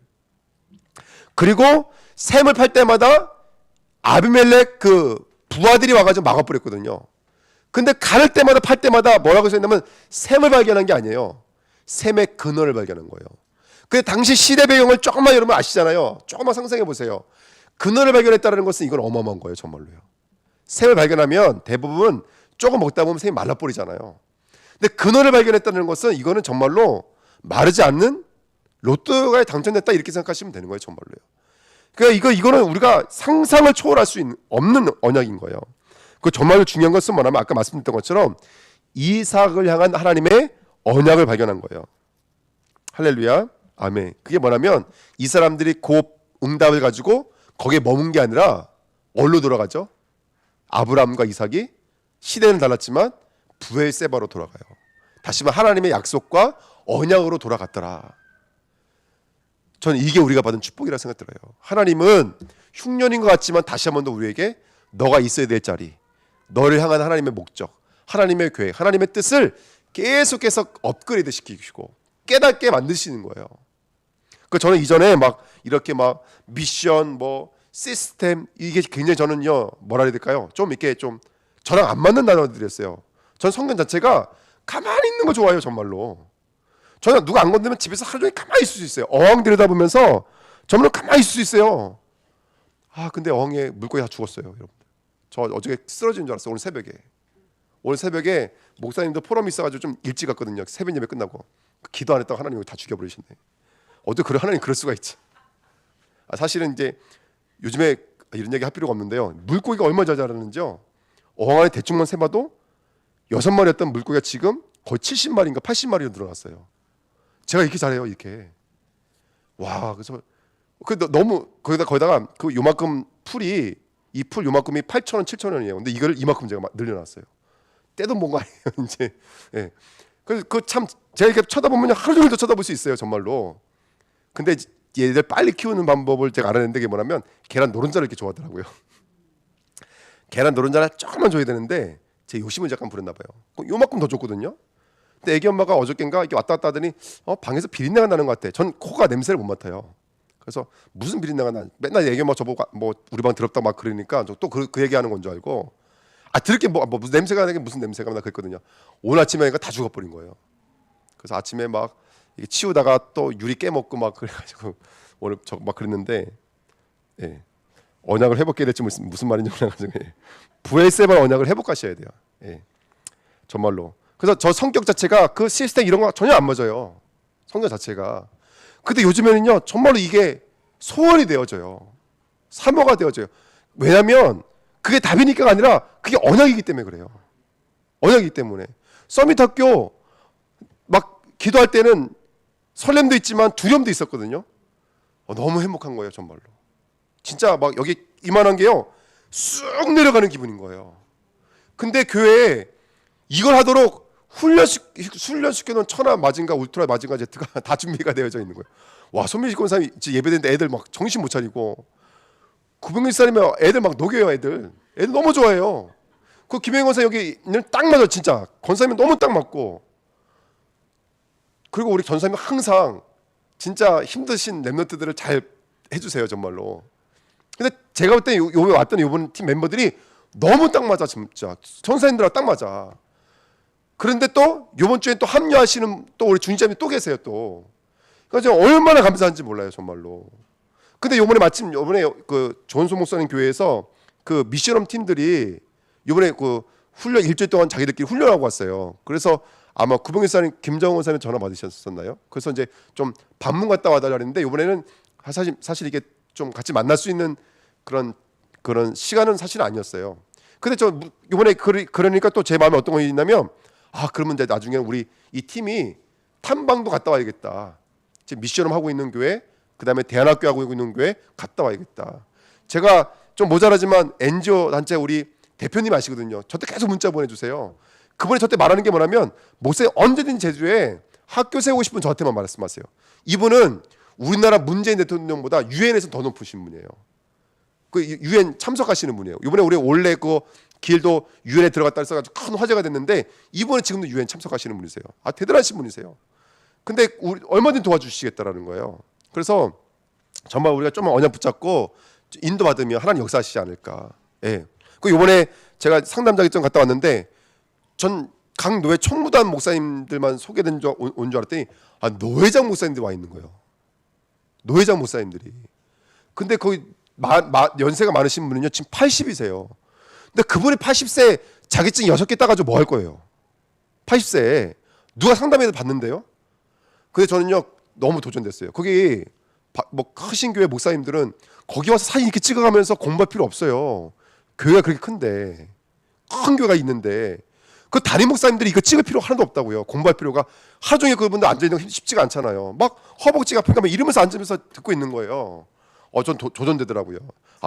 그리고 샘을 팔 때마다 아비멜렉 그 부하들이 와가지고 막아버렸거든요. 근데 팔 때마다 뭐라고 써있냐면 샘을 발견한 게 아니에요. 샘의 근원을 발견한 거예요. 근데 당시 시대 배경을 조금만 여러분 아시잖아요. 조금만 상상해 보세요. 근원을 발견했다는 것은 이건 어마어마한 거예요, 정말로요. 샘을 발견하면 대부분 조금 먹다 보면 샘이 말라버리잖아요. 근데 근원을 발견했다는 것은 이거는 정말로 마르지 않는 로또에 당첨됐다 이렇게 생각하시면 되는 거예요, 정말로요. 그러니까 이거는 우리가 상상을 초월할 수 없는 언약인 거예요. 그 정말로 중요한 것은 뭐냐면 아까 말씀드렸던 것처럼 이삭을 향한 하나님의 언약을 발견한 거예요. 할렐루야, 아멘. 그게 뭐냐면 이 사람들이 그 응답을 가지고 거기에 머문 게 아니라 어디로 돌아가죠? 아브라함과 이삭이 시대는 달랐지만 부엘세바로 돌아가요. 다시 말해 하나님의 약속과 언약으로 돌아갔더라. 저는 이게 우리가 받은 축복이라 생각 들어요. 하나님은 흉년인 것 같지만 다시 한 번 더 우리에게 너가 있어야 될 자리, 너를 향한 하나님의 목적, 하나님의 계획, 하나님의 뜻을 계속해서 업그레이드 시키시고 깨닫게 만드시는 거예요. 그 저는 이전에 막 이렇게 막 미션 뭐 시스템 이게 굉장히 저는요 뭐라 해야 될까요? 좀 이렇게 좀 저랑 안 맞는 단어들이었어요. 전 성경 자체가 가만히 있는 거 좋아해요 정말로. 저는 누가 안 건드면 집에서 하루 종일 가만히 있을 수 있어요. 어항 들여다보면서 정말로 가만히 있을 수 있어요. 아 근데 어항에 물고기 다 죽었어요 여러분. 저 어저께 쓰러지는 줄 알았어요. 오늘 새벽에 목사님도 포럼이 있어가지고 좀 일찍 갔거든요. 새벽 예배 끝나고 기도 안 했다고 하나님이 다 죽여버리시네. 어떻게 그런 하나님 그럴 수가 있지? 사실은 이제 요즘에 이런 얘기 할 필요가 없는데요. 물고기가 얼마나 잘 자라는지요. 어항 안에 대충만 세봐도 6마리였던 물고기가 지금 거의 70마리인가 80마리로 늘어났어요. 제가 이렇게 잘해요 이렇게. 와 그래서 너무 거기다가 그 요만큼 풀이 이 풀 요만큼이 8,000원 7,000원이에요. 근데 이걸 이만큼 제가 늘려놨어요. 때도 뭔가 아니에요 이제. 예. 그 참 제가 이렇게 쳐다보면 하루 종일 더 쳐다볼 수 있어요 정말로. 근데 얘들 빨리 키우는 방법을 제가 알아냈는데 그게 뭐냐면 계란 노른자를 이렇게 좋아하더라고요. 계란 노른자를 조금만 줘야 되는데 제 욕심을 잠깐 부렸나 봐요. 요만큼 더 줬거든요. 근데 애기 엄마가 어저께인가 이렇게 왔다 갔다 하더니 방에서 비린내가 나는 것 같아. 전 코가 냄새를 못 맡아요. 그래서 무슨 비린내가 나? 맨날 애기 엄마 저보고 뭐 우리 방 더럽다 막 그러니까 또 그 얘기하는 건 줄 알고 들을게 뭐 무슨 냄새가 나게 무슨 냄새가 나 그랬거든요. 오늘 아침에 다 죽어버린 거예요. 그래서 아침에 막 이게 치우다가 또 유리 깨먹고 막 그래가지고 오늘 저 막 그랬는데 예. 언약을 회복해야 될지 무슨 말인지 몰라가지고 부엘세바 언약을 회복하셔야 돼요. 예. 정말로. 그래서 저 성격 자체가 그 시스템 이런 거 전혀 안 맞아요. 성격 자체가. 근데 요즘에는요 정말로 이게 소원이 되어져요. 사모가 되어져요. 왜냐하면 그게 답이니까가 아니라 그게 언약이기 때문에 그래요. 언약이기 때문에. 서밋 학교 막 기도할 때는 설렘도 있지만 두려움도 있었거든요. 너무 행복한 거예요 정말로. 진짜 막 여기 이만한 게요 쑥 내려가는 기분인 거예요. 근데 교회에 이걸 하도록 훈련시켜놓은 천하 마징가 울트라 마징가 제트가 다 준비가 되어져 있는 거예요. 와 손민식 권사님이 예배드는데 애들 막 정신 못 차리고 900일살이면 애들 막 녹여요. 애들 너무 좋아해요. 그 김혜영 권사 여기는 딱 맞아 진짜. 권사님은 너무 딱 맞고. 그리고 우리 전사님은 항상 진짜 힘드신 랩런트들을 잘 해주세요 정말로. 근데 제가 볼 때 요번에 왔던 요번 팀 멤버들이 너무 딱 맞아 진짜. 전사님들하고 딱 맞아. 그런데 또 요번 주에 또 합류하시는 또 우리 주인장님이 또 계세요 또. 그러니까 제가 얼마나 감사한지 몰라요 정말로. 근데 요번에 마침 요번에 그 조은소 목사님 교회에서 그 미션홈 팀들이 요번에 그 훈련 일주일 동안 자기들끼리 훈련하고 왔어요. 그래서 아마 구봉일사님 김정은 사님 전화 받으셨었나요? 그래서 이제 좀 방문 갔다 와달라 했는데 이번에는 사실 이게 좀 같이 만날 수 있는 그런 시간은 사실 아니었어요. 근데 저 이번에 그러니까 또 제 마음에 어떤 거 있냐면 그러면 이제 나중에 우리 이 팀이 탐방도 갔다 와야겠다. 지금 미션을 하고 있는 교회, 그다음에 대안학교 하고 있는 교회 갔다 와야겠다. 제가 좀 모자라지만 NGO 단체 우리 대표님 아시거든요. 저한테 계속 문자 보내주세요. 그분이 저한테 말하는 게 뭐냐면 목사님 언제든지 제주에 학교 세우고 싶은 저한테만 말씀하세요. 이분은 우리나라 문재인 대통령보다 유엔에서 더 높으신 분이에요. 그 유엔 참석하시는 분이에요. 이번에 우리 원래 그 길도 유엔에 들어갔다 해서가지고 큰 화제가 됐는데 이번에 지금도 유엔 참석하시는 분이세요. 대단하신 분이세요. 근데 우리 얼마든지 도와주시겠다라는 거예요. 그래서 정말 우리가 좀만 언약 붙잡고 인도받으면 하나님 역사하시지 않을까. 예. 그 이번에 제가 상담 자격증 갔다 왔는데 전 각 노회 총무단 목사님들만 소개된 온 줄 알았더니 노회장 목사님들이 와 있는 거예요. 노회장 목사님들이. 근데 거기 연세가 많으신 분은요 지금 80이세요. 근데 그분이 80세 자격증 6개 따가지고 뭐 할 거예요? 80세에 누가 상담해서 받는데요? 근데 저는요 너무 도전됐어요. 거기 뭐 크신 교회 목사님들은 거기 와서 사진 이렇게 찍어가면서 공부할 필요 없어요. 교회가 그렇게 큰데 큰 교회가 있는데 그 담임 목사님들이 이거 찍을 필요 하나도 없다고요. 공부할 필요가 하루 종일 그분들 앉아 있는 거 쉽지가 않잖아요. 막 허벅지가 아프니까 막 이러면서 앉으면서 듣고 있는 거예요. 전 도전되더라고요.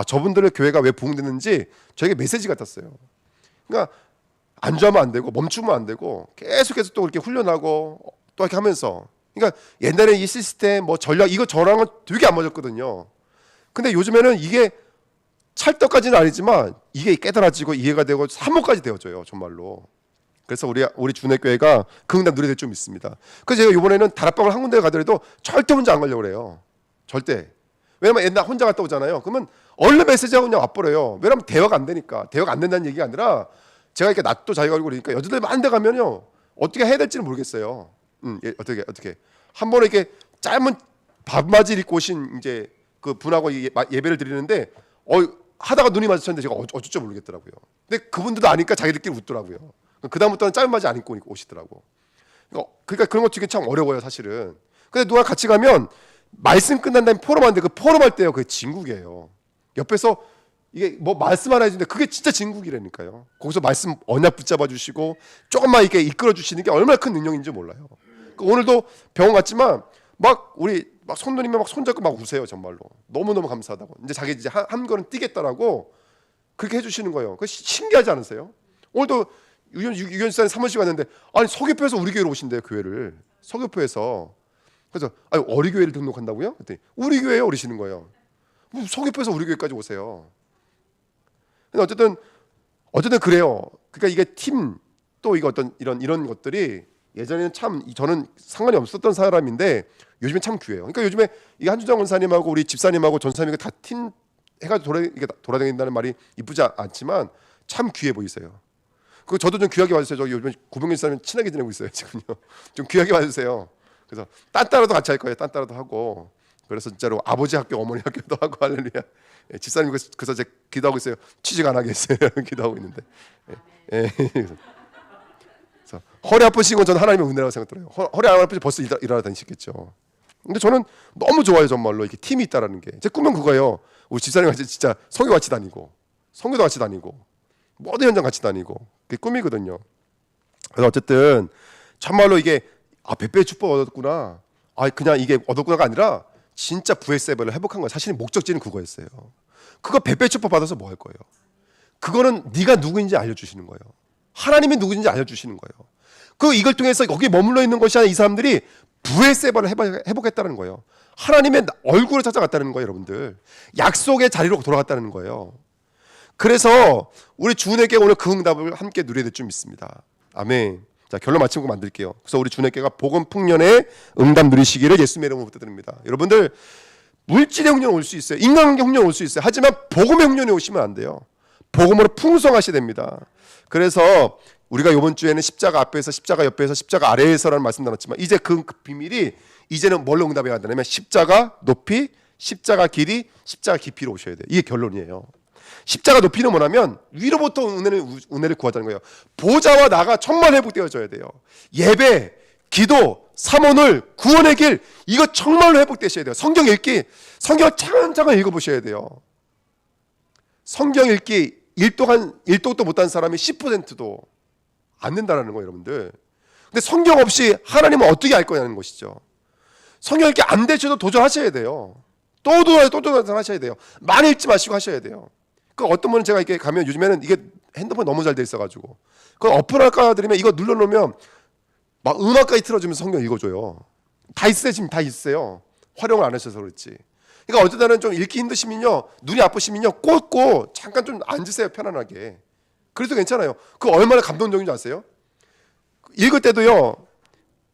저분들의 교회가 왜 부흥됐는지 저에게 메시지 같았어요. 그러니까 안주하면 안 되고 멈추면 안 되고 계속해서 또 이렇게 훈련하고 또 이렇게 하면서, 그러니까 옛날에 이 시스템 뭐 전략 이거 저랑은 되게 안 맞았거든요. 근데 요즘에는 이게 찰떡까지는 아니지만 이게 깨달아지고 이해가 되고 사모까지 되어져요, 정말로. 그래서 우리 주내교회가 그 응답 누리될 좀 있습니다. 그래서 제가 이번에는 다락방을 한 군데 가더라도 절대 혼자 안 가려고 그래요. 절대. 왜냐면 옛날 혼자 갔다 오잖아요. 그러면 얼른 메시지하고 그냥 와버려요. 왜냐면 대화가 안 되니까. 대화가 안 된다는 얘기가 아니라 제가 이렇게 낯도 자기가 알고 그러니까 여자들 많은 데 가면요 어떻게 해야 될지는 모르겠어요. 어떻게 한 번에 이렇게 짧은 밥맞이 입고 오신 이제 그 분하고 예배를 드리는데 하다가 눈이 마주쳤는데 제가 어쩔 줄 모르겠더라고요. 근데 그분들도 아니까 자기들끼리 웃더라고요. 그 다음부터는 짧은 바지 안 입고 오시더라고. 그러니까 그런 것 되게 참 어려워요, 사실은. 근데 누가 같이 가면 말씀 끝난 다음에 포럼하는데 그 포럼할 때요, 그게 진국이에요. 옆에서 이게 뭐 말씀 하나 해주는데 그게 진짜 진국이라니까요. 거기서 말씀 언약 붙잡아 주시고 조금만 이렇게 이끌어 주시는 게 얼마나 큰 능력인지 몰라요. 그러니까 오늘도 병원 갔지만 막 우리 막 손님이 막 손잡고 막 우세요, 정말로. 너무너무 감사하다고. 이제 자기 이제 한 걸음 뛰겠다라고 그렇게 해주시는 거예요. 그 신기하지 않으세요? 오늘도 유견수산에 사무실 갔는데 아니 서귀포에서 우리 교회로 오신대요, 교회를. 서귀포에서. 그래서 아니 어리 교회를 등록한다고요? 그랬더니 우리 교회에 오시는 거예요. 서귀포에서 우리 교회까지 오세요. 근데 어쨌든 그래요. 그러니까 이게 팀 또 이거 어떤 이런 것들이 예전에는 참 저는 상관이 없었던 사람인데 요즘에 참 귀해요. 그러니까 요즘에 이 한주장 원사님하고 우리 집사님하고 전사님이 다 팀 해가지고 돌아다닌다는 말이 이쁘지 않지만 참 귀해 보이세요. 그 저도 좀 귀하게 봐주세요. 저 요즘 구병길 사람이 친하게 지내고 있어요 지금요. 좀 귀하게 봐주세요. 그래서 딴 따라도 같이 할 거예요. 딴 따라도 하고. 그래서 진짜로 아버지 학교, 어머니 학교도 하고 할렐루야. 집사님 그래서 제가 기도하고 있어요. 취직 안 하겠어요. 기도하고 있는데. 그래서 허리 아프신 건 저는 하나님의 은혜라고 생각들어요. 허리 안 아프지 벌써 일하러 다니시겠죠. 근데 저는 너무 좋아요, 정말로. 이렇게 팀이 있다라는 게. 제 꿈은 그거예요. 우리 집사님 같이 진짜 성교 같이 다니고, 성교도 같이 다니고, 모든 현장 같이 다니고, 그게 꿈이거든요. 그래서 어쨌든 참말로 이게 배배의 축복 얻었구나. 그냥 이게 얻었구나가 아니라 진짜 부에세벨을 회복한 거예요. 사실 목적지는 그거였어요. 그거 배배의 축복 받아서 뭐 할 거예요? 그거는 네가 누구인지 알려주시는 거예요. 하나님이 누구인지 알려주시는 거예요. 이걸 통해서 거기에 머물러 있는 것이 아니라 이 사람들이 부에세벨을 회복했다는 거예요. 하나님의 얼굴을 찾아갔다는 거예요, 여러분들. 약속의 자리로 돌아갔다는 거예요. 그래서 우리 주님께 오늘 그 응답을 함께 누려야 될 줄 믿습니다. 아멘. 자, 결론 마치고 만들게요. 그래서 우리 주님께가 복음 풍년의 응답 누리시기를 예수님의 이름으로 부탁드립니다. 여러분들 물질의 흉년 올 수 있어요. 인간관계 흉년 올 수 있어요. 하지만 복음의 흉년이 오시면 안 돼요. 복음으로 풍성하셔야 됩니다. 그래서 우리가 이번 주에는 십자가 앞에서 십자가 옆에서 십자가 아래에서라는 말씀 나눴지만 이제 그 비밀이 이제는 뭘로 응답해야 되냐면 십자가 높이, 십자가 길이, 십자가 깊이로 오셔야 돼요. 이게 결론이에요. 십자가 높이는 뭐냐면 위로부터 은혜를 구하자는 거예요. 보좌와 나가 천만 회복되어져야 돼요. 예배, 기도, 사모늘, 구원의 길 이거 정말로 회복되셔야 돼요. 성경 읽기, 성경을 차근차근 읽어보셔야 돼요. 성경 읽기 1독도 못한 사람이 10%도 안 된다는 거예요, 여러분들. 근데 성경 없이 하나님은 어떻게 알 거냐는 것이죠. 성경 읽기 안 되셔도 도전하셔야 돼요. 또 도전하셔야 돼요. 많이 읽지 마시고 하셔야 돼요. 어떤 분은 제가 이렇게 가면 요즘에는 이게 핸드폰 너무 잘 돼 있어가지고 그걸 어플할까 드리면 이거 눌러놓으면 막 음악까지 틀어주면서 성경 읽어줘요. 다 있어요, 지금 다 있어요. 활용을 안 하셔서 그렇지. 그러니까 어떤 날은 좀 읽기 힘드시면요, 눈이 아프시면요, 꽂고 잠깐 좀 앉으세요, 편안하게. 그래도 괜찮아요. 그 얼마나 감동적인지 아세요? 읽을 때도요,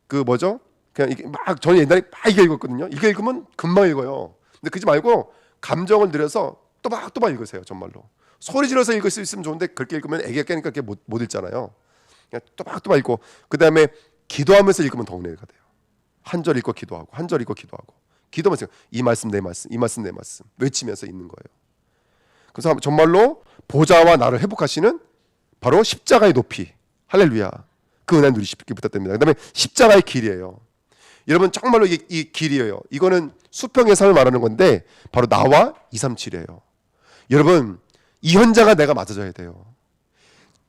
그냥 이게 막 저는 옛날에 막 이게 읽었거든요. 이게 읽으면 금방 읽어요. 근데 그러지 말고 감정을 들여서 또박 읽으세요, 정말로. 소리 질러서 읽을 수 있으면 좋은데 그렇게 읽으면 애기가 깨니까 그렇게 못 읽잖아요. 그냥 또박 읽고 그 다음에 기도하면서 읽으면 더 은혜가 돼요. 한 절 읽고 기도하고 한 절 읽고 기도하고 기도하면서 이 말씀 내 말씀 이 말씀 내 말씀 외치면서 읽는 거예요. 그래서 정말로 보좌와 나를 회복하시는 바로 십자가의 높이, 할렐루야, 그 은혜 누리시기 부탁드립니다. 그 다음에 십자가의 길이에요. 여러분 정말로 이 길이에요. 이거는 수평의 삶을 말하는 건데 바로 나와 237이에요. 여러분 이 현장과 내가 맞아져야 돼요.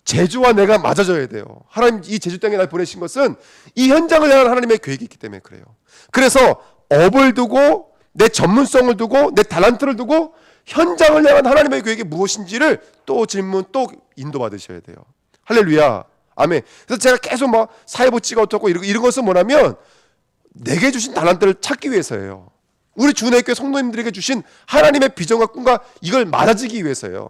제주와 내가 맞아져야 돼요. 하나님 이 제주 땅에 날 보내신 것은 이 현장을 향한 하나님의 계획이 있기 때문에 그래요. 그래서 업을 두고 내 전문성을 두고 내 달란트를 두고 현장을 향한 하나님의 계획이 무엇인지를 또 질문 또 인도받으셔야 돼요. 할렐루야. 아멘. 그래서 제가 계속 막 사회부 찍어 어떻고 이런 것은 뭐냐면 내게 주신 달란트를 찾기 위해서예요. 우리 주내교회 성도님들에게 주신 하나님의 비전과 꿈과 이걸 맞아지기 위해서예요.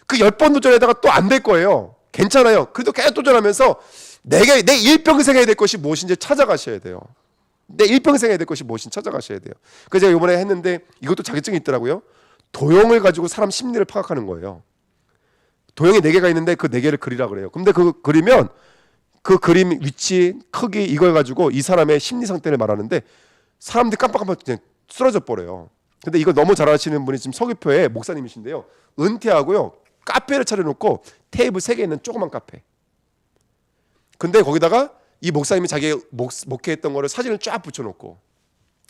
그 10번 도전하다가 또 안 될 거예요. 괜찮아요. 그래도 계속 도전하면서 내 일평생 해야 될 것이 무엇인지 찾아가셔야 돼요. 내 일평생 해야 될 것이 무엇인지 찾아가셔야 돼요. 그래서 제가 이번에 했는데 이것도 자격증이 있더라고요. 도형을 가지고 사람 심리를 파악하는 거예요. 도형이 4개가 있는데 그 4개를 그리라 그래요. 근데 그 그리면 그 그림 위치, 크기 이걸 가지고 이 사람의 심리 상태를 말하는데 사람들이 깜빡깜빡 그냥 쓰러져 버려요. 근데 이걸 너무 잘 아시는 분이 지금 서귀포에 목사님이신데요. 은퇴하고요. 카페를 차려놓고 테이블 3개 있는 조그만 카페. 근데 거기다가 이 목사님이 자기 목회했던 거를 사진을 쫙 붙여놓고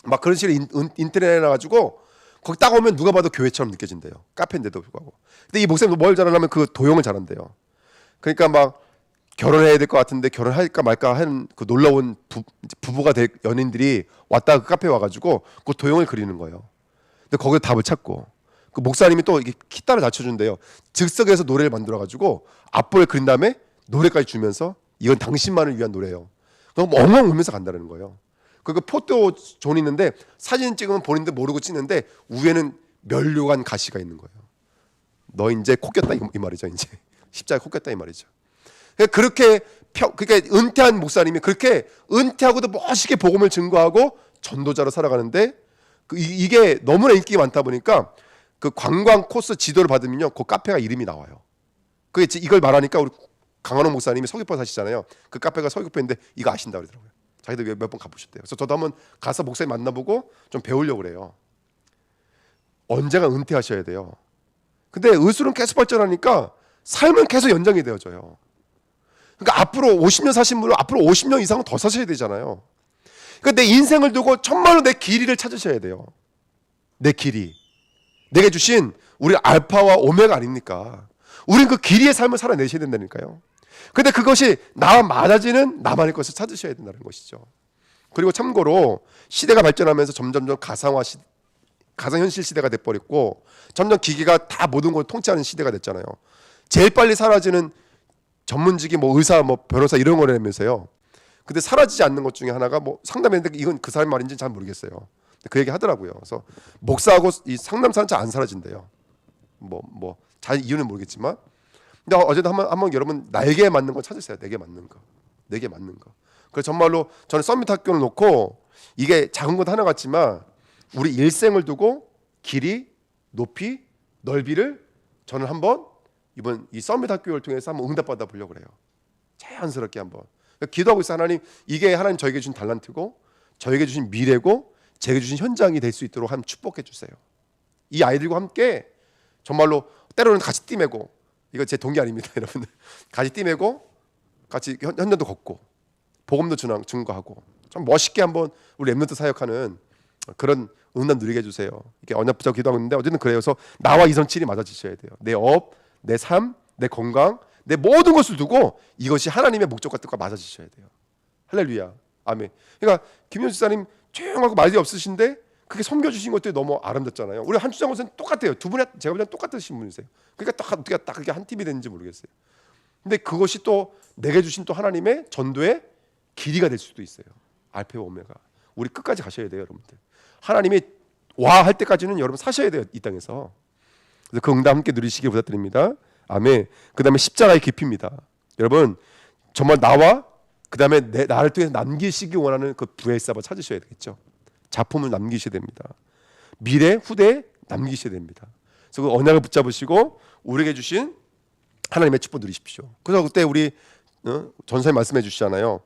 막 그런 식으로 인터넷에 놔가지고 거기 딱 오면 누가 봐도 교회처럼 느껴진대요. 카페인데도 불구하고. 근데 이 목사님도 뭘 잘하냐면 그 도형을 잘한대요. 그러니까 막 결혼해야 될 것 같은데 결혼할까 말까 하는 그 놀라운 부부가 될 연인들이 왔다가 그 카페에 와가지고 그 도형을 그리는 거예요. 근데 거기에 답을 찾고 그 목사님이 또 이게 기타를 낮춰준대요. 즉석에서 노래를 만들어가지고 앞볼을 그린 다음에 노래까지 주면서 이건 당신만을 위한 노래예요. 그럼 엉엉 울면서 간다는 거예요. 그 포토 존이 있는데 사진 찍으면 본인도 모르고 찍는데 위에는 면류관 가시가 있는 거예요. 너 이제 코 꼈다 이 말이죠. 이제 십자가에 코 꼈다 이 말이죠. 그렇게 그러니까 은퇴한 목사님이 그렇게 은퇴하고도 멋있게 복음을 증거하고 전도자로 살아가는데 이게 너무나 인기가 많다 보니까 그 관광 코스 지도를 받으면요, 그 카페가 이름이 나와요. 그게 이걸 말하니까 우리 강한홍 목사님이 서귀포 사시잖아요. 그 카페가 서귀포인데 이거 아신다 그러더라고요. 자기도 몇 번 가보셨대요. 그래서 저도 한번 가서 목사님 만나보고 좀 배우려고 그래요. 언젠가 은퇴하셔야 돼요. 근데 의술은 계속 발전하니까 삶은 계속 연장이 되어져요. 그러니까 앞으로 50년 사신 분은 앞으로 50년 이상은 더 사셔야 되잖아요. 그러니까 내 인생을 두고 정말로 내 길이를 찾으셔야 돼요. 내 길이. 내게 주신 우리 알파와 오메가 아닙니까? 우린 그 길이의 삶을 살아내셔야 된다니까요. 근데 그것이 나와 맞아지는 나만의 것을 찾으셔야 된다는 것이죠. 그리고 참고로 시대가 발전하면서 점점점 가상현실 시대가 돼버렸고 점점 기계가 다 모든 걸 통치하는 시대가 됐잖아요. 제일 빨리 사라지는 전문직이 뭐 의사, 뭐 변호사 이런 거라면서요. 근데 사라지지 않는 것 중에 하나가 뭐 상담했는데 이건 그 사람 말인지는 잘 모르겠어요. 그 얘기 하더라고요. 그래서 목사하고 이 상담사는 잘 안 사라진대요. 잘 이유는 모르겠지만. 근데 어제도 한번 여러분 나에게 맞는 거 찾으세요. 내게 맞는 거. 내게 맞는 거. 그래서 정말로 저는 서밋 학교를 놓고 이게 작은 것 하나 같지만 우리 일생을 두고 길이, 높이, 넓이를 저는 한번 이번 이 서밋 학교를 통해서 한번 응답받아 보려고 그래요. 자연스럽게 한번. 기도하고 있어. 하나님, 이게 하나님 저에게 주신 달란트고 저에게 주신 미래고 제게 주신 현장이 될 수 있도록 한번 축복해 주세요. 이 아이들과 함께 정말로 때로는 같이 뛰매고, 이거 제 동기 아닙니다, 여러분들. 같이 뛰매고 같이 현장도 걷고 복음도 증거하고 좀 멋있게 한번 우리 랩런트 사역하는 그런 응답 누리게 해주세요. 이렇게 언약 붙잡고 기도하고 있는데 어쨌든 그래요. 그래서 나와 이성칠이 맞아지셔야 돼요. 내 업, 내 삶, 내 건강, 내 모든 것을 두고 이것이 하나님의 목적과 뜻과 맞아지셔야 돼요. 할렐루야, 아멘. 그러니까 김현수 집사님 조용하고 말이 없으신데 그게 섬겨주신 것들이 너무 아름답잖아요. 우리 한주장 권사님 똑같아요. 두 분이 제가 보기엔 똑같으신 분이세요. 그러니까 어떻게 딱 그게 한 팀이 됐는지 모르겠어요. 근데 그것이 또 내게 주신 또 하나님의 전도의 길이가 될 수도 있어요. 알파와 오메가. 우리 끝까지 가셔야 돼요, 여러분들. 하나님이 와 할 때까지는 여러분 사셔야 돼요, 이 땅에서. 그래서 그 응답 함께 누리시길 부탁드립니다. 아멘. 그 다음에 십자가의 깊이입니다. 여러분 정말 나와 그 다음에 나를 통해서 남기시기 원하는 그 부의 삽을 찾으셔야 되겠죠. 작품을 남기셔야 됩니다. 미래, 후대에 남기셔야 됩니다. 그래서 그 언약을 붙잡으시고 우리에게 주신 하나님의 축복 누리십시오. 그래서 그때 우리 전사님 말씀해 주시잖아요.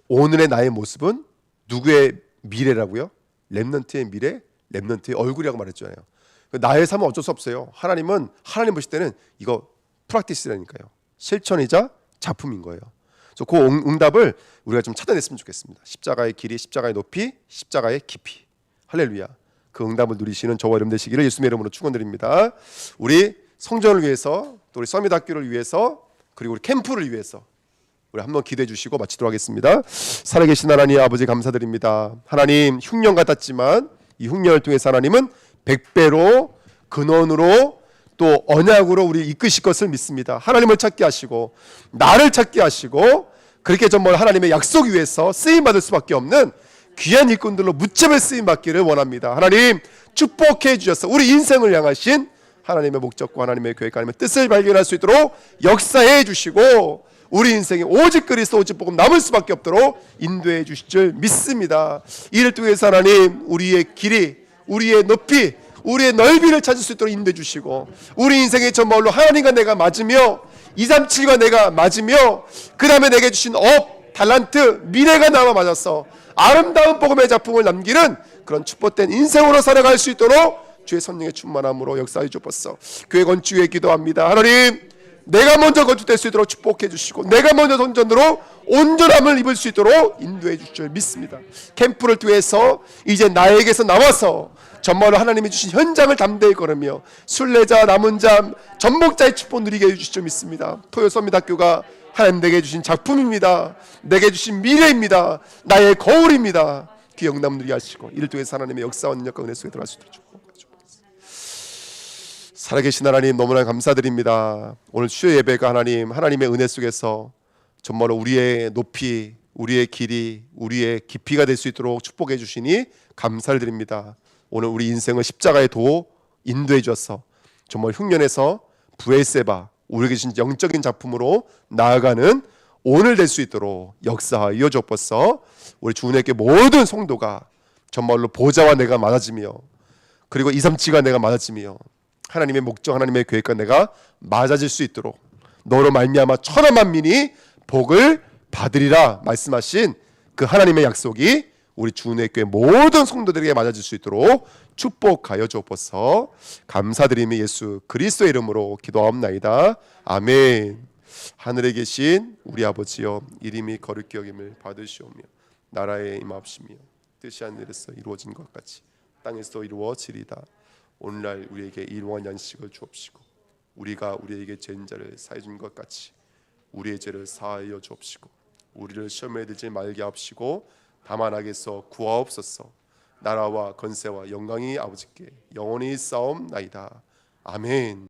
오늘의 나의 모습은 누구의 미래라고요? 렘넌트의 미래, 렘넌트의 얼굴이라고 말했잖아요. 나의 삶은 어쩔 수 없어요. 하나님은 하나님 보실 때는 이거 프랙티스라니까요. 실천이자 작품인 거예요. 그래서 그 응답을 우리가 좀 찾아냈으면 좋겠습니다. 십자가의 길이, 십자가의 높이, 십자가의 깊이. 할렐루야. 그 응답을 누리시는 저와 여러분 되시기를 예수님의 이름으로 축원드립니다. 우리 성전을 위해서, 또 우리 서밋 학교를 위해서, 그리고 우리 캠프를 위해서 우리 한번 기도해 주시고 마치도록 하겠습니다. 살아계신 하나님 아버지 감사드립니다. 하나님 흉년 같았지만 이 흉년을 통해서 하나님은 100배로 근원으로 또 언약으로 우리 이끄실 것을 믿습니다. 하나님을 찾게 하시고 나를 찾게 하시고 그렇게 정말 하나님의 약속 위에서 쓰임받을 수밖에 없는 귀한 일꾼들로 무차별 쓰임받기를 원합니다. 하나님 축복해 주셔서 우리 인생을 향하신 하나님의 목적과 하나님의 계획과 하나님의 뜻을 발견할 수 있도록 역사해 주시고 우리 인생에 오직 그리스도 오직 복음 남을 수밖에 없도록 인도해 주실 줄 믿습니다. 이를 통해서 하나님 우리의 길이, 우리의 높이, 우리의 넓이를 찾을 수 있도록 인도해 주시고 우리 인생의 전말로 하나님과 내가 맞으며 237과 내가 맞으며 그 다음에 내게 주신 업, 달란트, 미래가 나와 맞아서 아름다운 복음의 작품을 남기는 그런 축복된 인생으로 살아갈 수 있도록 주의 성령의 충만함으로 역사해 주옵소서. 교회 건축에 기도합니다. 하나님 내가 먼저 건축될 수 있도록 축복해 주시고 내가 먼저 선전으로 온전함을 입을 수 있도록 인도해 주실 줄 믿습니다. 캠프를 통해서 이제 나에게서 나와서 정말로 하나님이 주신 현장을 담대히 걸으며 순례자, 남은 자, 전복자의 축복 누리게 해주실 줄 믿습니다. 토요서밋학교가 하나님 내게 주신 작품입니다. 내게 주신 미래입니다. 나의 거울입니다. 그 영남 누리게 하시고 이를 통해서 하나님의 역사와 능력과 은혜 속에 들어갈 수 있도록 축복하옵소서. 살아계신 하나님 너무나 감사드립니다. 오늘 주의 예배가 하나님의 은혜 속에서 정말로 우리의 높이, 우리의 길이, 우리의 깊이가 될 수 있도록 축복해 주시니 감사를 드립니다. 오늘 우리 인생을 십자가의 도 인도해 주셔서 정말 흉년에서 부엘세바 우리에게 주신 영적인 작품으로 나아가는 오늘 될 수 있도록 역사하여 주옵소서. 우리 주님께 모든 성도가 정말로 보좌와 내가 맞아지며 그리고 237가 내가 맞아지며 하나님의 목적, 하나님의 계획과 내가 맞아질 수 있도록 너로 말미암아 천하 만민이 복을 받으리라 말씀하신 그 하나님의 약속이 우리 주은혜 교회 모든 성도들에게 맞아질 수 있도록 축복하여 주옵소서. 감사드리며 예수 그리스도의 이름으로 기도하옵나이다. 아멘. 하늘에 계신 우리 아버지여 이름이 거룩히 여김을 받으시오며 나라에 임하옵시며 뜻이 하늘에서 이루어진 것 같이 땅에서 이루어지리다. 오늘날 우리에게 일용할 양식을 주옵시고 우리가 우리에게 죄인 자를 사해 준 것 같이 우리의 죄를 사하여 주옵시고 우리를 시험에 들지 말게 하옵시고 다만 악에서 구하옵소서. 나라와 권세와 영광이 아버지께 영원히 싸움나이다. 아멘.